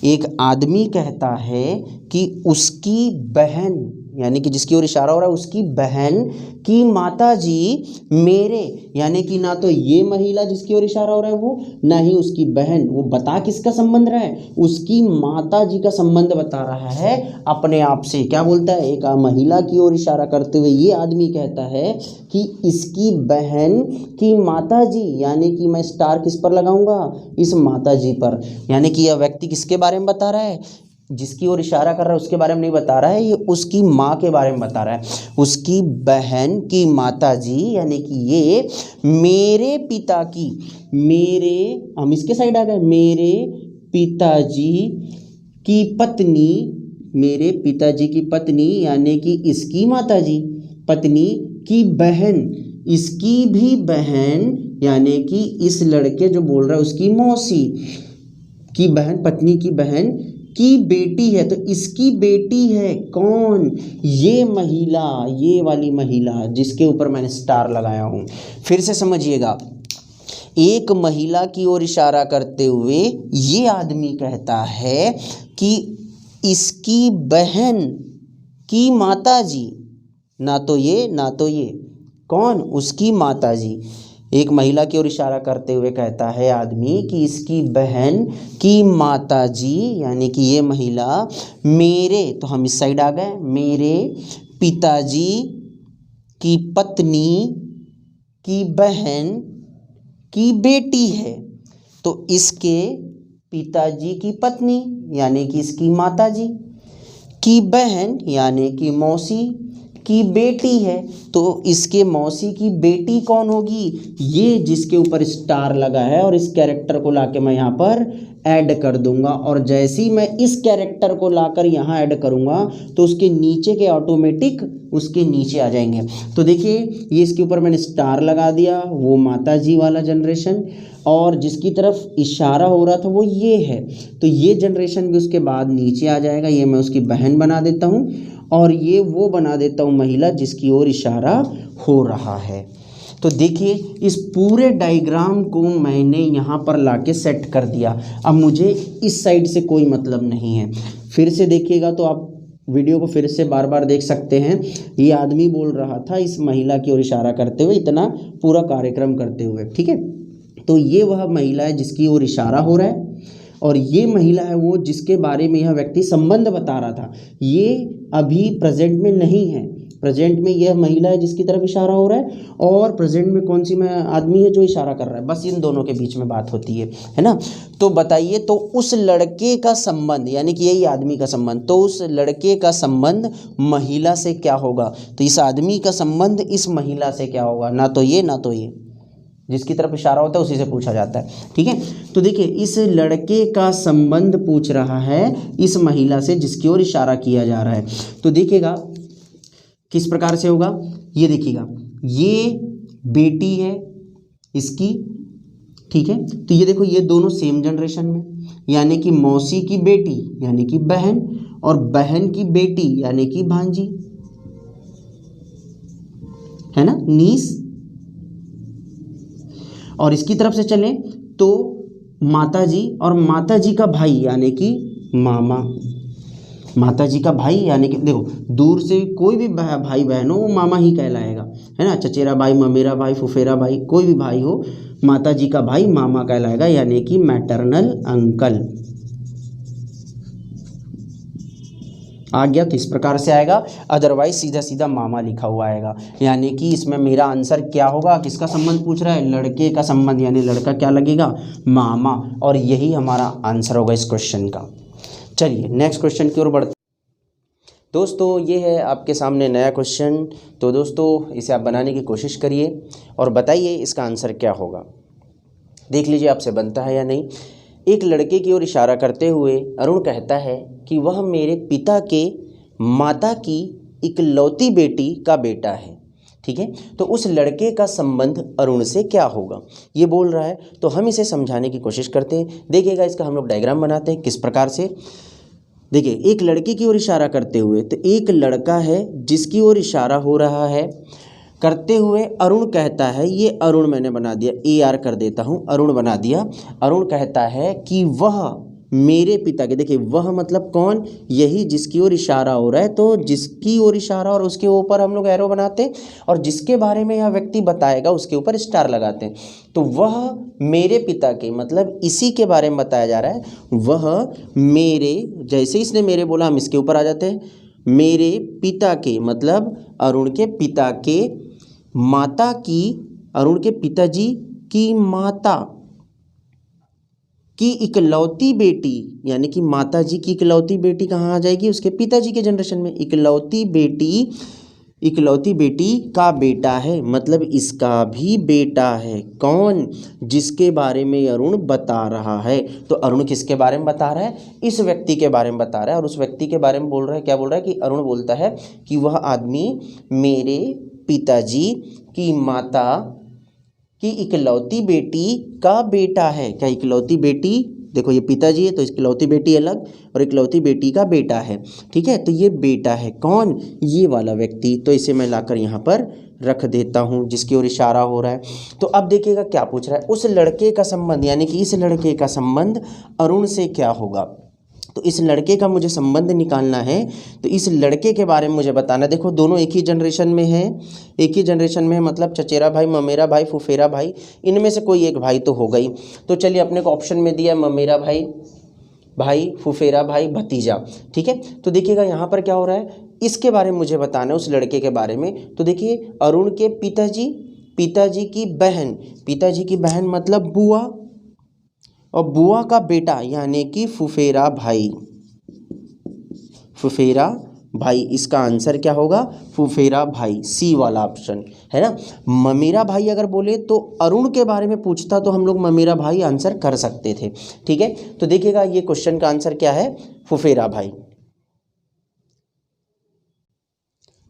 एक आदमी कहता है कि उसकी बहन, यानी कि जिसकी ओर इशारा हो रहा है उसकी बहन की माता जी मेरे, यानी कि ना तो ये महिला जिसकी ओर इशारा हो रहा है वो, ना ही उसकी बहन, वो बता किसका संबंध रहा है, उसकी माता जी का संबंध बता रहा है अपने आप से। क्या बोलता है, एक महिला की ओर इशारा करते हुए ये आदमी कहता है कि इसकी बहन की माता जी, यानी कि मैं स्टार किस पर लगाऊंगा, इस माता जी पर, यानी कि यह व्यक्ति किसके बारे में बता रहा है, जिसकी ओर इशारा कर रहा है उसके बारे में नहीं बता रहा है, ये उसकी माँ के बारे में बता रहा है। उसकी बहन की माता जी, यानी कि ये मेरे पिता की, मेरे, हम इसके साइड आ गए, मेरे पिताजी की पत्नी, मेरे पिताजी की पत्नी यानी कि इसकी माता जी, पत्नी की बहन, इसकी भी बहन यानी कि इस लड़के जो बोल रहा है उसकी मौसी की बहन, पत्नी की बहन की बेटी है। तो इसकी बेटी है कौन? ये महिला, ये वाली महिला जिसके ऊपर मैंने स्टार लगाया हूँ। फिर से समझिएगा, एक महिला की ओर इशारा करते हुए ये आदमी कहता है कि इसकी बहन की माताजी, ना तो ये ना तो ये, कौन? उसकी माताजी। एक महिला की ओर इशारा करते हुए कहता है आदमी कि इसकी बहन की माताजी, यानी कि ये महिला मेरे, तो हम इस साइड आ गए, मेरे पिताजी की पत्नी की बहन की बेटी है। तो इसके पिताजी की पत्नी यानी कि इसकी माताजी की बहन यानी कि मौसी की बेटी है। तो इसके मौसी की बेटी कौन होगी? ये जिसके ऊपर स्टार लगा है, और इस कैरेक्टर को लाके मैं यहाँ पर ऐड कर दूंगा, और जैसे ही मैं इस कैरेक्टर को लाकर यहाँ ऐड करूँगा तो उसके नीचे के ऑटोमेटिक उसके नीचे आ जाएंगे। तो देखिए, ये इसके ऊपर मैंने स्टार लगा दिया, वो माताजी वाला जनरेशन, और जिसकी तरफ इशारा हो रहा था वो ये है, तो ये जनरेशन भी उसके बाद नीचे आ जाएगा। ये मैं उसकी बहन बना देता हूँ, और ये वो बना देता हूँ महिला जिसकी ओर इशारा हो रहा है। तो देखिए, इस पूरे डायग्राम को मैंने यहाँ पर लाके सेट कर दिया। अब मुझे इस साइड से कोई मतलब नहीं है। फिर से देखिएगा तो आप वीडियो को फिर से बार बार देख सकते हैं। ये आदमी बोल रहा था इस महिला की ओर इशारा करते हुए, इतना पूरा कार्यक्रम करते हुए, ठीक है। तो ये वह महिला है जिसकी ओर इशारा हो रहा है, और ये महिला है वो जिसके बारे में यह व्यक्ति संबंध बता रहा था। ये अभी प्रेजेंट में नहीं है, प्रेजेंट में यह महिला है जिसकी तरफ इशारा हो रहा है, और प्रेजेंट में कौन सी आदमी है जो इशारा कर रहा है। बस इन दोनों के बीच में बात होती है ना। तो बताइए, तो उस लड़के का संबंध, यानी कि यही आदमी का संबंध, तो उस लड़के का संबंध महिला से क्या होगा? तो इस आदमी का संबंध इस महिला से क्या होगा? ना तो ये ना तो ये, जिसकी तरफ इशारा होता है उसी से पूछा जाता है, ठीक है। तो देखिए, इस लड़के का संबंध पूछ रहा है इस महिला से जिसकी ओर इशारा किया जा रहा है। तो देखिएगा किस प्रकार से होगा, ये देखिएगा, ये बेटी है इसकी, ठीक है। तो ये देखो, ये दोनों सेम जनरेशन में, यानी कि मौसी की बेटी यानी कि बहन, और बहन की बेटी यानी कि भांजी, है ना, नीस। और इसकी तरफ से चलें तो माताजी, और माताजी का भाई यानी कि मामा, माताजी का भाई यानी कि देखो, दूर से कोई भी भाई बहन हो वो मामा ही कहलाएगा, है ना। चचेरा भाई, ममेरा भाई, फुफेरा भाई, कोई भी भाई हो, माताजी का भाई मामा कहलाएगा, यानी कि मैटरनल अंकल। आ गया? तो इस प्रकार से आएगा, अदरवाइज सीधा सीधा मामा लिखा हुआ आएगा। यानी कि इसमें मेरा आंसर क्या होगा? किसका संबंध पूछ रहा है? लड़के का संबंध, यानी लड़का क्या लगेगा? मामा। और यही हमारा आंसर होगा इस क्वेश्चन का। चलिए नेक्स्ट क्वेश्चन की ओर बढ़ते दोस्तों। ये है आपके सामने नया क्वेश्चन। तो दोस्तों, इसे आप बनाने की कोशिश करिए और बताइए इसका आंसर क्या होगा। देख लीजिए आपसे बनता है या नहीं। एक लड़के की ओर इशारा करते हुए अरुण कहता है कि वह मेरे पिता के माता की इकलौती बेटी का बेटा है, ठीक है। तो उस लड़के का संबंध अरुण से क्या होगा, ये बोल रहा है। तो हम इसे समझाने की कोशिश करते हैं। देखिएगा, इसका हम लोग डायग्राम बनाते हैं किस प्रकार से। देखिए, एक लड़के की ओर इशारा करते हुए, तो एक लड़का है जिसकी ओर इशारा हो रहा है करते हुए अरुण कहता है, ये अरुण मैंने बना दिया, AR कर देता हूँ, अरुण बना दिया। अरुण कहता है कि वह मेरे पिता के, देखिए वह मतलब कौन? यही जिसकी ओर इशारा हो रहा है। तो जिसकी ओर इशारा और उसके ऊपर हम लोग एरो बनाते हैं, और जिसके बारे में यह व्यक्ति बताएगा उसके ऊपर स्टार लगाते हैं। तो वह मेरे पिता के मतलब इसी के बारे में बताया जा रहा है। वह मेरे, जैसे इसने मेरे बोला हम इसके ऊपर आ जाते हैं, मेरे पिता के मतलब अरुण के पिता के माता की, अरुण के पिताजी की माता की इकलौती बेटी, यानी कि माता जी की इकलौती बेटी कहाँ आ जाएगी, उसके पिताजी के जनरेशन में। इकलौती बेटी का बेटा है, मतलब इसका भी बेटा है। कौन? जिसके बारे में अरुण बता रहा है। तो अरुण किसके बारे में बता रहा है? इस व्यक्ति के बारे में बता रहा है। और उस व्यक्ति के बारे में बोल रहा है, क्या बोल रहा है कि अरुण बोलता है कि वह आदमी मेरे पिताजी की माता की इकलौती बेटी का बेटा है। क्या इकलौती बेटी, देखो ये पिताजी है तो इकलौती बेटी अलग और इकलौती बेटी का बेटा है। ठीक है, तो ये बेटा है कौन? ये वाला व्यक्ति। तो इसे मैं लाकर यहाँ पर रख देता हूँ, जिसकी ओर इशारा हो रहा है। तो अब देखिएगा क्या पूछ रहा है, उस लड़के का संबंध, यानी कि इस लड़के का संबंध अरुण से क्या होगा। तो इस लड़के का मुझे संबंध निकालना है, तो इस लड़के के बारे में मुझे बताना। देखो दोनों एक ही जनरेशन में है, एक ही जनरेशन में है, मतलब चचेरा भाई, ममेरा भाई, फुफेरा भाई, इनमें से कोई एक भाई तो हो गई। तो चलिए अपने को ऑप्शन में दिया ममेरा भाई, फुफेरा भाई, भतीजा। ठीक है, तो देखिएगा यहाँ पर क्या हो रहा है, इसके बारे में मुझे बताना है, उस लड़के के बारे में। तो देखिए अरुण के पिताजी की बहन मतलब बुआ, और बुआ का बेटा यानी कि फुफेरा भाई। इसका आंसर क्या होगा? फुफेरा भाई, सी वाला ऑप्शन है ना। ममेरा भाई अगर बोले तो अरुण के बारे में पूछता तो हम लोग ममेरा भाई आंसर कर सकते थे। ठीक है, तो देखिएगा ये क्वेश्चन का आंसर क्या है? फुफेरा भाई।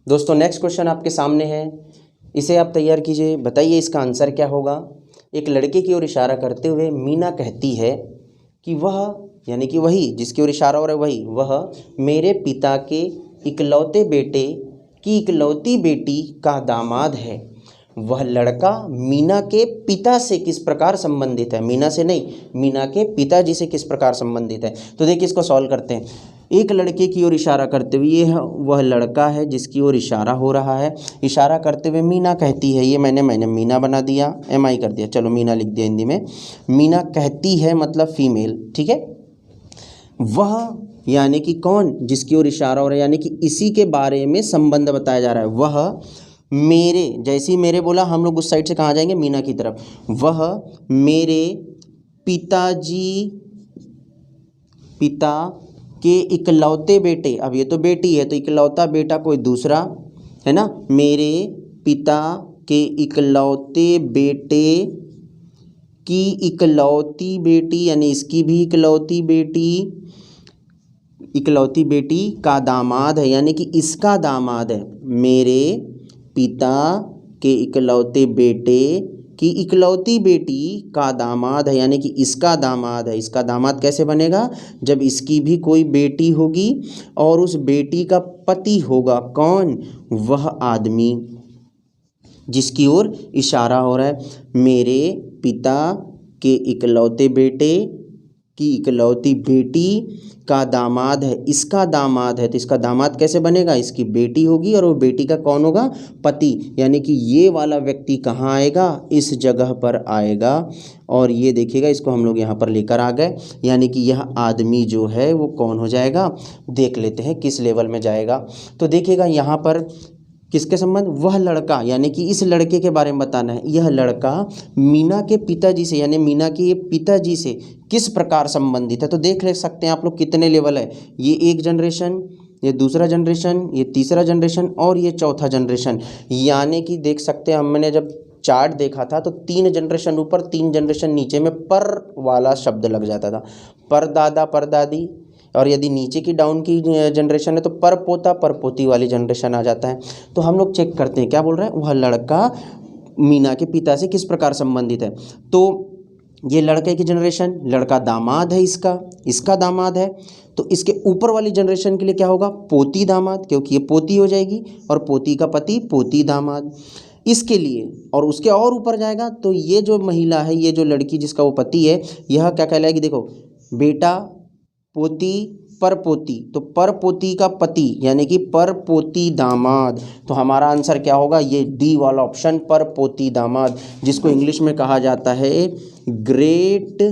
दोस्तों नेक्स्ट क्वेश्चन आपके सामने है, इसे आप तैयार कीजिए, बताइए इसका आंसर क्या होगा। एक लड़के की ओर इशारा करते हुए मीना कहती है कि वह, यानी कि वही जिसकी ओर इशारा हो रहा है वही, वह मेरे पिता के इकलौते बेटे की इकलौती बेटी का दामाद है। वह लड़का मीना के पिता से किस प्रकार संबंधित है? मीना से नहीं, मीना के पिताजी से किस प्रकार संबंधित है। तो देखिए इसको सॉल्व करते हैं। एक लड़के की ओर इशारा करते हुए, ये वह लड़का है जिसकी ओर इशारा हो रहा है। इशारा करते हुए मीना कहती है, ये मैंने मीना बना दिया, MI कर दिया, चलो मीना लिख दिया हिंदी में। मीना कहती है मतलब फीमेल। ठीक है, वह यानी कि कौन, जिसकी ओर इशारा हो रहा है, यानी कि इसी के बारे में संबंध बताया जा रहा है। वह मेरे, जैसे ही मेरे बोला हम लोग उस साइड से कहाँ जाएंगे? मीना की तरफ। वह मेरे पिता के इकलौते बेटे, अब ये तो बेटी है तो इकलौता बेटा कोई दूसरा है ना, मेरे पिता के इकलौते बेटे की इकलौती बेटी, यानी इसकी भी इकलौती बेटी का दामाद है, यानी कि इसका दामाद है। मेरे पिता के इकलौते बेटे की इकलौती बेटी का दामाद है, यानी कि इसका दामाद है। इसका दामाद कैसे बनेगा? जब इसकी भी कोई बेटी होगी और उस बेटी का पति होगा। कौन? वह आदमी जिसकी ओर इशारा हो रहा है। मेरे पिता के इकलौते बेटे की इकलौती बेटी का दामाद है, इसका दामाद है। तो इसका दामाद कैसे बनेगा? इसकी बेटी होगी और वो बेटी का कौन होगा? पति, यानी कि ये वाला व्यक्ति कहाँ आएगा? इस जगह पर आएगा। और ये देखिएगा, इसको हम लोग यहाँ पर लेकर आ गए, यानी कि यह आदमी जो है वो कौन हो जाएगा, देख लेते हैं किस लेवल में जाएगा। तो देखिएगा यहाँ पर किसके संबंध? वह लड़का, यानी कि इस लड़के के बारे में बताना है। यह लड़का मीना के पिताजी से, यानी मीना के ये पिताजी से किस प्रकार संबंधित है। तो देख ले सकते हैं आप लोग कितने लेवल है। ये एक जनरेशन, ये दूसरा जनरेशन, ये तीसरा जनरेशन और ये चौथा जनरेशन। यानी कि देख सकते हैं, हमने जब चार्ट देखा था तो 3 जनरेशन ऊपर 3 जनरेशन नीचे में पर वाला शब्द लग जाता था, पर दादा पर दादी। और यदि नीचे की डाउन की जनरेशन है तो पर पोता पर पोती वाली जनरेशन आ जाता है। तो हम लोग चेक करते हैं क्या बोल रहा है, वह लड़का मीना के पिता से किस प्रकार संबंधित है। तो ये लड़के की जनरेशन, लड़का दामाद है, इसका दामाद है। तो इसके ऊपर वाली जनरेशन के लिए क्या होगा? पोती दामाद, क्योंकि ये पोती हो जाएगी और पोती का पति पोती दामाद। इसके लिए और उसके और ऊपर जाएगा तो ये जो महिला है, ये जो लड़की जिसका वो पति है, यह क्या कहलाएगी? देखो, बेटा, पोती, परपोती, तो परपोती का पति यानी कि परपोती दामाद। तो हमारा आंसर क्या होगा? ये डी वाला ऑप्शन, परपोती दामाद, जिसको इंग्लिश में कहा जाता है great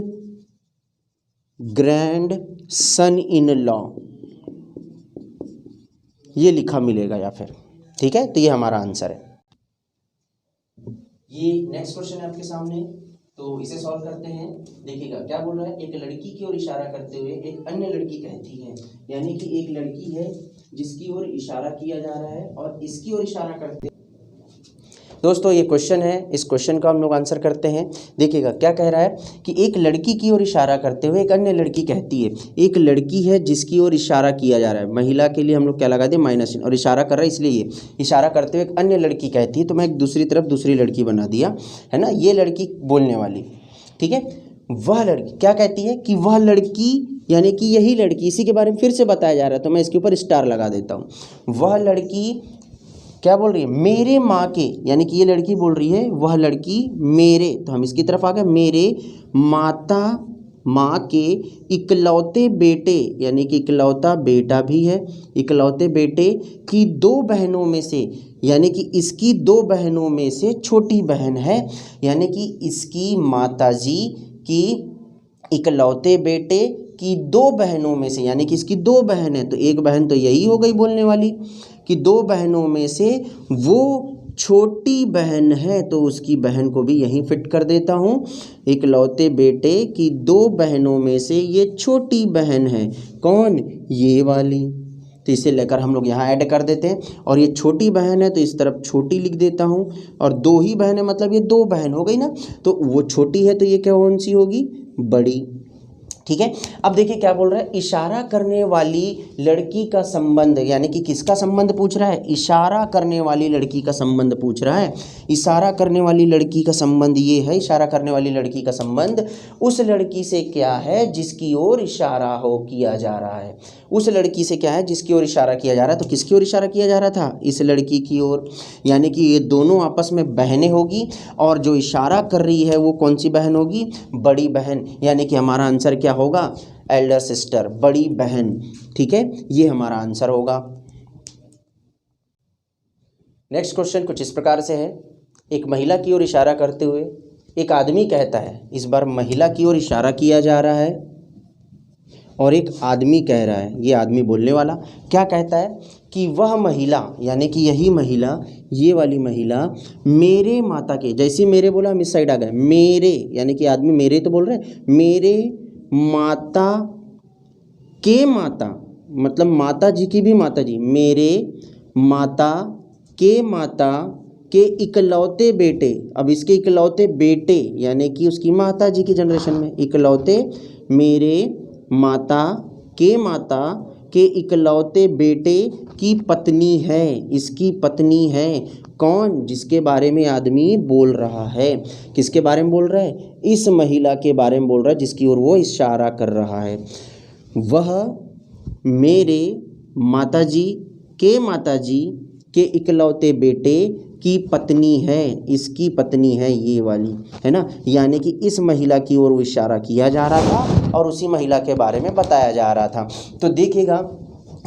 grand son in law, ये लिखा मिलेगा या फिर। ठीक है, तो ये हमारा आंसर है। ये नेक्स्ट क्वेश्चन है आपके सामने, तो इसे सॉल्व करते हैं। देखिएगा क्या बोल रहा है, एक लड़की की ओर इशारा करते हुए एक अन्य लड़की कहती है, यानी कि एक लड़की है जिसकी ओर इशारा किया जा रहा है और इसकी ओर इशारा करते। दोस्तों ये क्वेश्चन है, इस क्वेश्चन का हम लोग आंसर करते हैं। देखिएगा क्या कह रहा है कि एक लड़की की ओर इशारा करते हुए एक अन्य लड़की कहती है, एक लड़की है जिसकी ओर इशारा किया जा रहा है, महिला के लिए हम लोग क्या लगा दें, माइनस चिन्ह, और इशारा कर रहा है इसलिए ये इशारा करते हुए एक अन्य लड़की कहती है, तो मैं एक दूसरी तरफ दूसरी लड़की बना दिया है ना, ये लड़की बोलने वाली, ठीक है। वह लड़की क्या कहती है कि वह लड़की, यानी कि यही लड़की, इसी के बारे में फिर से बताया जा रहा है, तो मैं इसके ऊपर स्टार लगा देता हूँ। वह लड़की क्या बोल रही है, मेरे माँ के, यानी कि ये लड़की बोल रही है वह लड़की मेरे, तो हम इसकी तरफ आ गए, मेरे माँ के इकलौते बेटे, यानी कि इकलौता बेटा भी है, इकलौते बेटे की दो बहनों में से, यानी कि इसकी दो बहनों में से छोटी बहन है, यानी कि इसकी माताजी की इकलौते बेटे की दो बहनों में से, यानी कि इसकी दो बहन है, तो एक बहन तो यही हो गई बोलने वाली, कि दो बहनों में से वो छोटी बहन है, तो उसकी बहन को भी यहीं फिट कर देता हूँ। इकलौते बेटे की दो बहनों में से ये छोटी बहन है, कौन, ये वाली, तो इसे लेकर हम लोग यहाँ ऐड कर देते हैं, और ये छोटी बहन है तो इस तरफ छोटी लिख देता हूँ, और दो ही बहन है मतलब ये दो बहन हो गई ना, तो वो छोटी है तो ये क्या कौन सी होगी, बड़ी, ठीक है। अब देखिए क्या बोल रहा है, इशारा करने वाली लड़की का संबंध, यानी कि किसका संबंध पूछ रहा है, इशारा करने वाली लड़की का संबंध पूछ रहा है। इशारा करने वाली लड़की का संबंध ये है, इशारा करने वाली लड़की का संबंध उस लड़की से क्या है जिसकी ओर इशारा हो किया जा रहा है, उस लड़की से क्या है जिसकी ओर इशारा किया जा रहा है, तो किसकी ओर इशारा किया जा रहा था, इस लड़की की ओर, यानी कि ये दोनों आपस में बहनें होगी, और जो इशारा कर रही है वो कौन सी बहन होगी, बड़ी बहन, यानी कि हमारा आंसर क्या होगा, एल्डर सिस्टर, बड़ी बहन, ठीक है, ये हमारा आंसर होगा। नेक्स्ट क्वेश्चन कुछ इस प्रकार से है, एक महिला की ओर इशारा करते हुए एक आदमी कहता है, इस बार महिला की ओर इशारा किया जा रहा है और एक आदमी कह रहा है, ये आदमी बोलने वाला क्या कहता है कि वह महिला, यानी कि यही महिला, ये वाली महिला मेरे माता के, जैसे मेरे बोला हम इस साइड आ गए, मेरे, यानी कि आदमी मेरे तो बोल रहे हैं, मेरे माता के माता, मतलब माता जी की भी माता जी, मेरे माता के इकलौते बेटे, अब इसके इकलौते बेटे यानी कि उसकी माता जी की जनरेशन में, इकलौते मेरे माता के इकलौते बेटे की पत्नी है, इसकी पत्नी है, कौन, जिसके बारे में आदमी बोल रहा है, किसके बारे में बोल रहा है, इस महिला के बारे में बोल रहा है जिसकी ओर वो इशारा कर रहा है। वह मेरे माताजी के इकलौते बेटे की पत्नी है, इसकी पत्नी है ये वाली, है ना, यानी कि इस महिला की ओर इशारा किया जा रहा था और उसी महिला के बारे में बताया जा रहा था। तो देखिएगा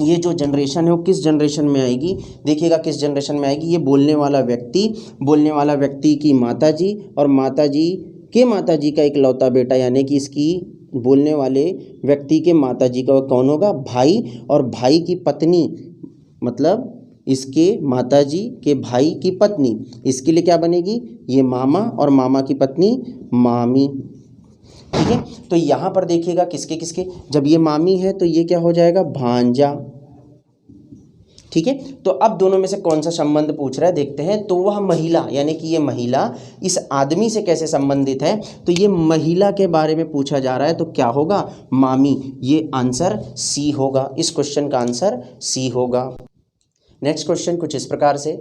ये जो जनरेशन है वो किस जनरेशन में आएगी, देखिएगा किस जनरेशन में आएगी, ये बोलने वाला व्यक्ति की माताजी और माताजी का इकलौता बेटा, यानी कि इसकी बोलने वाले व्यक्ति के माताजी का कौन होगा, भाई, और भाई की पत्नी, मतलब इसके माताजी के भाई की पत्नी, इसके लिए क्या बनेगी, ये मामा, और मामा की पत्नी मामी, ठीक है। तो यहाँ पर देखिएगा किसके किसके, जब ये मामी है तो ये क्या हो जाएगा, भांजा, ठीक है। तो अब दोनों में से कौन सा संबंध पूछ रहा है देखते हैं। तो वह महिला, यानी कि ये महिला इस आदमी से कैसे संबंधित है, तो ये महिला के बारे में पूछा जा रहा है, तो क्या होगा, मामी, ये आंसर सी होगा, इस क्वेश्चन का आंसर सी होगा। नेक्स्ट क्वेश्चन कुछ इस प्रकार से,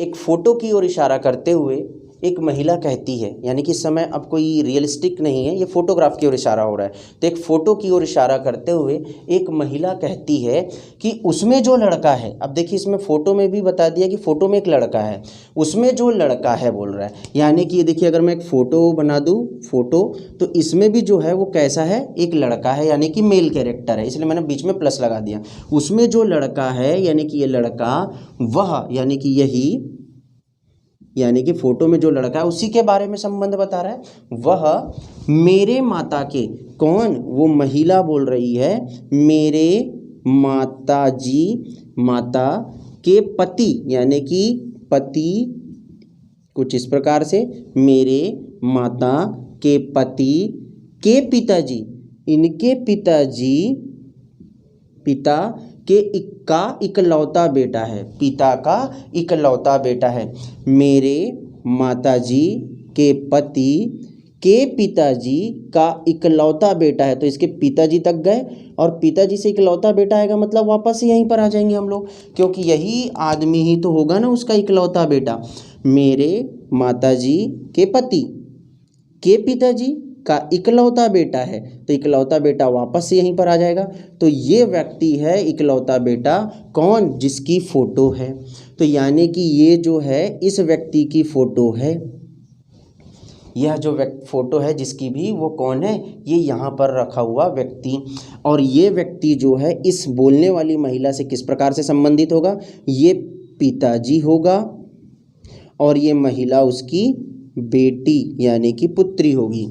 एक फोटो की ओर इशारा करते हुए एक महिला कहती है, यानी कि इस समय अब कोई रियलिस्टिक नहीं है, ये फोटोग्राफ की ओर इशारा हो रहा है, तो एक फ़ोटो की ओर इशारा करते हुए एक महिला कहती है कि उसमें जो लड़का है, अब देखिए इसमें फ़ोटो में भी बता दिया कि फ़ोटो में एक लड़का है, उसमें जो लड़का है बोल रहा है, यानी कि ये देखिए अगर मैं एक फ़ोटो बना दूँ फ़ोटो, तो इसमें भी जो है वो कैसा है, एक लड़का है, यानी कि मेल कैरेक्टर है, इसलिए मैंने बीच में प्लस लगा दिया। उसमें जो लड़का है यानी कि ये लड़का, वह यानी कि यही, यानी कि फोटो में जो लड़का है उसी के बारे में संबंध बता रहा है, वह मेरे माता के, कौन, वो महिला बोल रही है, मेरे माता के पति, यानी कि पति, कुछ इस प्रकार से मेरे माता के पति के पिताजी, इनके पिताजी पिता के का इकलौता बेटा है, पिता का इकलौता बेटा है। मेरे माताजी के पति के पिताजी का इकलौता बेटा है, तो इसके पिताजी तक गए और पिताजी से इकलौता बेटा आएगा मतलब वापस यहीं पर आ जाएंगे हम लोग, क्योंकि यही आदमी ही तो होगा ना उसका इकलौता बेटा। मेरे माताजी के पति के पिताजी का इकलौता बेटा है, तो इकलौता बेटा वापस से यहीं पर आ जाएगा। तो ये व्यक्ति है इकलौता बेटा, कौन? जिसकी फ़ोटो है। तो यानी कि ये जो है इस व्यक्ति की फ़ोटो है, यह जो फ़ोटो है जिसकी भी, वो कौन है? ये यहाँ पर रखा हुआ व्यक्ति। और ये व्यक्ति जो है इस बोलने वाली महिला से किस प्रकार से संबंधित होगा? ये पिताजी होगा और ये महिला उसकी बेटी यानी कि पुत्री होगी।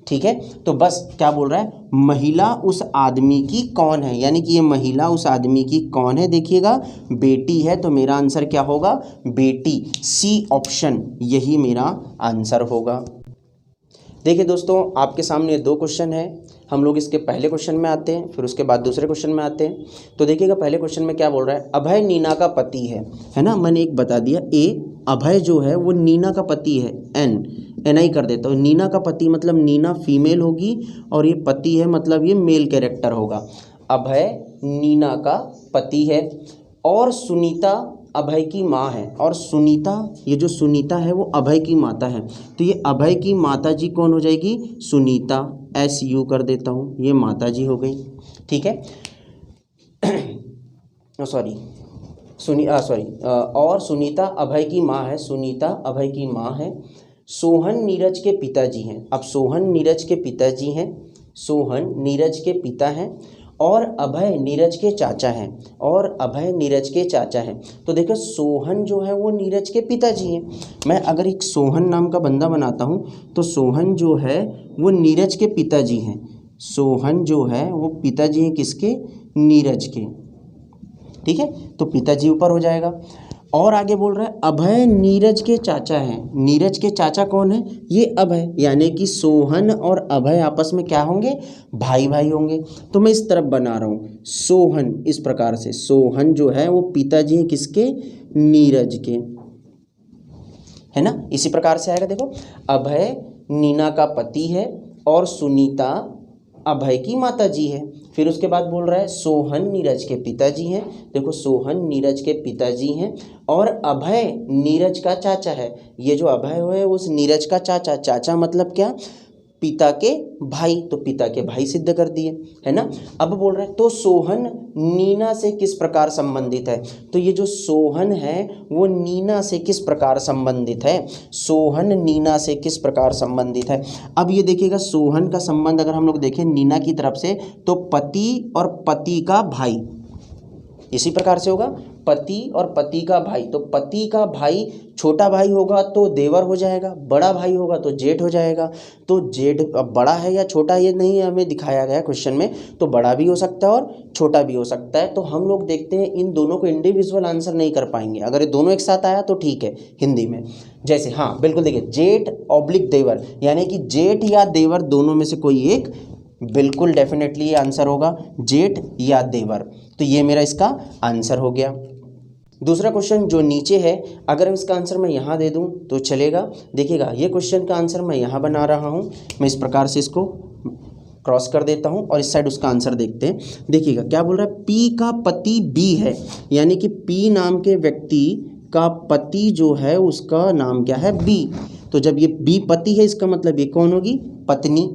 ठीक है, तो बस क्या बोल रहा है? महिला उस आदमी की कौन है, यानी कि ये महिला उस आदमी की कौन है? देखिएगा, बेटी है, तो मेरा आंसर क्या होगा? बेटी। सी ऑप्शन यही मेरा आंसर होगा। देखिए दोस्तों, आपके सामने 2 क्वेश्चन है, हम लोग इसके पहले क्वेश्चन में आते हैं, फिर उसके बाद दूसरे क्वेश्चन में आते हैं। तो देखिएगा, पहले क्वेश्चन में क्या बोल रहा है? अभय नीना का पति है ना, मैंने एक बता दिया। ए, अभय जो है वो नीना का पति है, एन आई कर देता हूँ। नीना का पति मतलब नीना फीमेल होगी और ये पति है मतलब ये मेल कैरेक्टर होगा। अभय नीना का पति है और सुनीता अभय की माँ है, और सुनीता, ये जो सुनीता है वो अभय की माता है, तो ये अभय की माता जी कौन हो जाएगी? सुनीता। SU कर देता हूँ, ये माता जी हो गई। ठीक है, सॉरी और सुनीता अभय की माँ है, सुनीता अभय की माँ है। सोहन नीरज के पिताजी हैं। अब सोहन नीरज के पिताजी हैं, सोहन नीरज के पिता हैं और अभय नीरज के चाचा हैं, और अभय नीरज के चाचा हैं। तो देखो, सोहन जो है वो नीरज के पिताजी हैं। मैं अगर एक सोहन नाम का बंदा बनाता हूँ तो सोहन जो है वो नीरज के पिताजी हैं। सोहन जो है वो पिताजी हैं किसके? नीरज के। ठीक है, तो पिताजी ऊपर हो जाएगा। और आगे बोल रहा है अभय नीरज के चाचा हैं। नीरज के चाचा कौन है? ये अभय, यानी कि सोहन और अभय आपस में क्या होंगे? भाई भाई होंगे। तो मैं इस तरफ बना रहा हूँ सोहन, इस प्रकार से। सोहन जो है वो पिताजी हैं किसके? नीरज के, है ना। इसी प्रकार से आएगा। देखो, अभय नीना का पति है और सुनीता अभय की माताजी है। फिर उसके बाद बोल रहा है सोहन नीरज के पिताजी हैं। देखो, सोहन नीरज के पिताजी हैं और अभय नीरज का चाचा है। ये जो अभय है उस नीरज का चाचा, चाचा मतलब क्या? पिता के भाई, तो पिता के भाई सिद्ध कर दिए, है ना। अब बोल रहा है तो सोहन नीना से किस प्रकार संबंधित है? तो ये जो सोहन है वो नीना से किस प्रकार संबंधित है? सोहन नीना से किस प्रकार संबंधित है? अब ये देखिएगा, सोहन का संबंध अगर हम लोग देखें नीना की तरफ से तो पति और पति का भाई, इसी प्रकार से होगा, पति और पति का भाई। तो पति का भाई, छोटा भाई होगा तो देवर हो जाएगा, बड़ा भाई होगा तो जेठ हो जाएगा। तो जेठ अब बड़ा है या छोटा ये नहीं हमें दिखाया गया क्वेश्चन में, तो बड़ा भी हो सकता है और छोटा भी हो सकता है। तो हम लोग देखते हैं इन दोनों को इंडिविजुअल आंसर नहीं कर पाएंगे। अगर ये दोनों एक साथ आया तो ठीक है हिंदी में, जैसे हाँ बिल्कुल, देखिए जेठ ऑब्लिक देवर, यानी कि जेठ या देवर दोनों में से कोई एक, बिल्कुल डेफिनेटली ये आंसर होगा जेठ या देवर। तो ये मेरा इसका आंसर हो गया। दूसरा क्वेश्चन जो नीचे है, अगर इसका आंसर मैं यहाँ दे दूँ तो चलेगा। देखिएगा, ये क्वेश्चन का आंसर मैं यहाँ बना रहा हूँ, मैं इस प्रकार से इसको क्रॉस कर देता हूँ और इस साइड उसका आंसर देखते हैं। देखिएगा क्या बोल रहा है, पी का पति बी है, यानी कि पी नाम के व्यक्ति का पति जो है उसका नाम क्या है? बी। तो जब ये बी पति है इसका मतलब ये कौन होगी? पत्नी।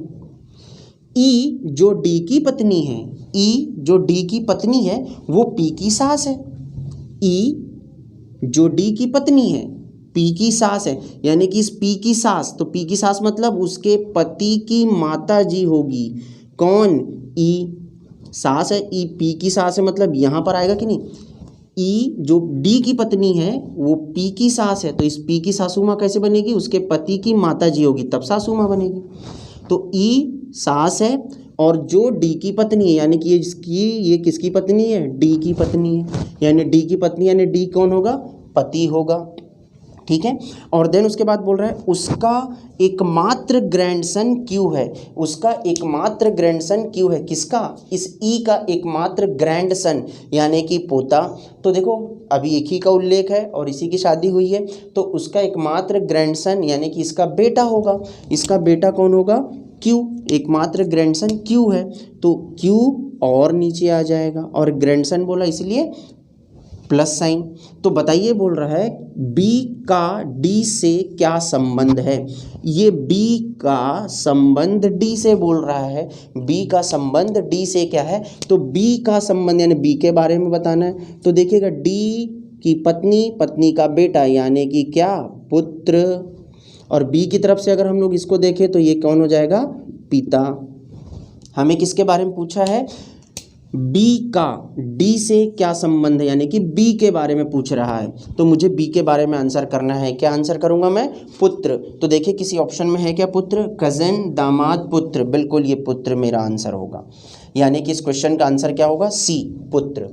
ई जो डी की पत्नी है, ई जो डी की पत्नी है वो पी की सास है। ई जो डी की पत्नी है पी की सास है, यानी कि इस पी की सास, तो पी की सास मतलब उसके पति की माता जी होगी। कौन? ई। सास है, ई पी की सास है, मतलब यहाँ पर आएगा कि नहीं? ई जो डी की पत्नी है वो पी की सास है, तो इस पी की सासू माँ कैसे बनेगी? उसके पति की माता जी होगी, तब सासू माँ बनेगी। तो ई सास है और जो डी की पत्नी है, यानी कि ये किसकी पत्नी है? डी की पत्नी है, यानी डी की पत्नी, यानी डी कौन होगा? पति होगा। ठीक है। और देन उसके बाद बोल रहा है उसका एकमात्र ग्रैंडसन क्यों है, उसका एकमात्र ग्रैंडसन क्यों है, किसका, इस ई का एकमात्र ग्रैंडसन यानी कि पोता। तो देखो अभी एक ही का उल्लेख है और इसी की शादी हुई है, तो उसका एकमात्र ग्रैंडसन यानी कि इसका बेटा होगा। इसका बेटा कौन होगा, क्यू, एकमात्र ग्रैंडसन क्यू है, तो क्यू और नीचे आ जाएगा, और ग्रैंडसन बोला इसलिए प्लस साइन। तो बताइए बोल रहा है बी का डी से क्या संबंध है, ये बी का संबंध डी से बोल रहा है, बी का संबंध डी से क्या है, तो बी का संबंध यानी बी के बारे में बताना है। तो देखिएगा डी की पत्नी, पत्नी का बेटा यानी कि क्या, पुत्र, और बी की तरफ से अगर हम लोग इसको देखें तो ये कौन हो जाएगा, पिता। हमें किसके बारे में पूछा है, बी का डी से क्या संबंध है यानी कि बी के बारे में पूछ रहा है, तो मुझे बी के बारे में आंसर करना है। क्या आंसर करूंगा मैं, पुत्र। तो देखिए किसी ऑप्शन में है क्या पुत्र, कजन, दामाद, पुत्र, बिल्कुल ये पुत्र मेरा आंसर होगा, यानी कि इस क्वेश्चन का आंसर क्या होगा, सी, पुत्र।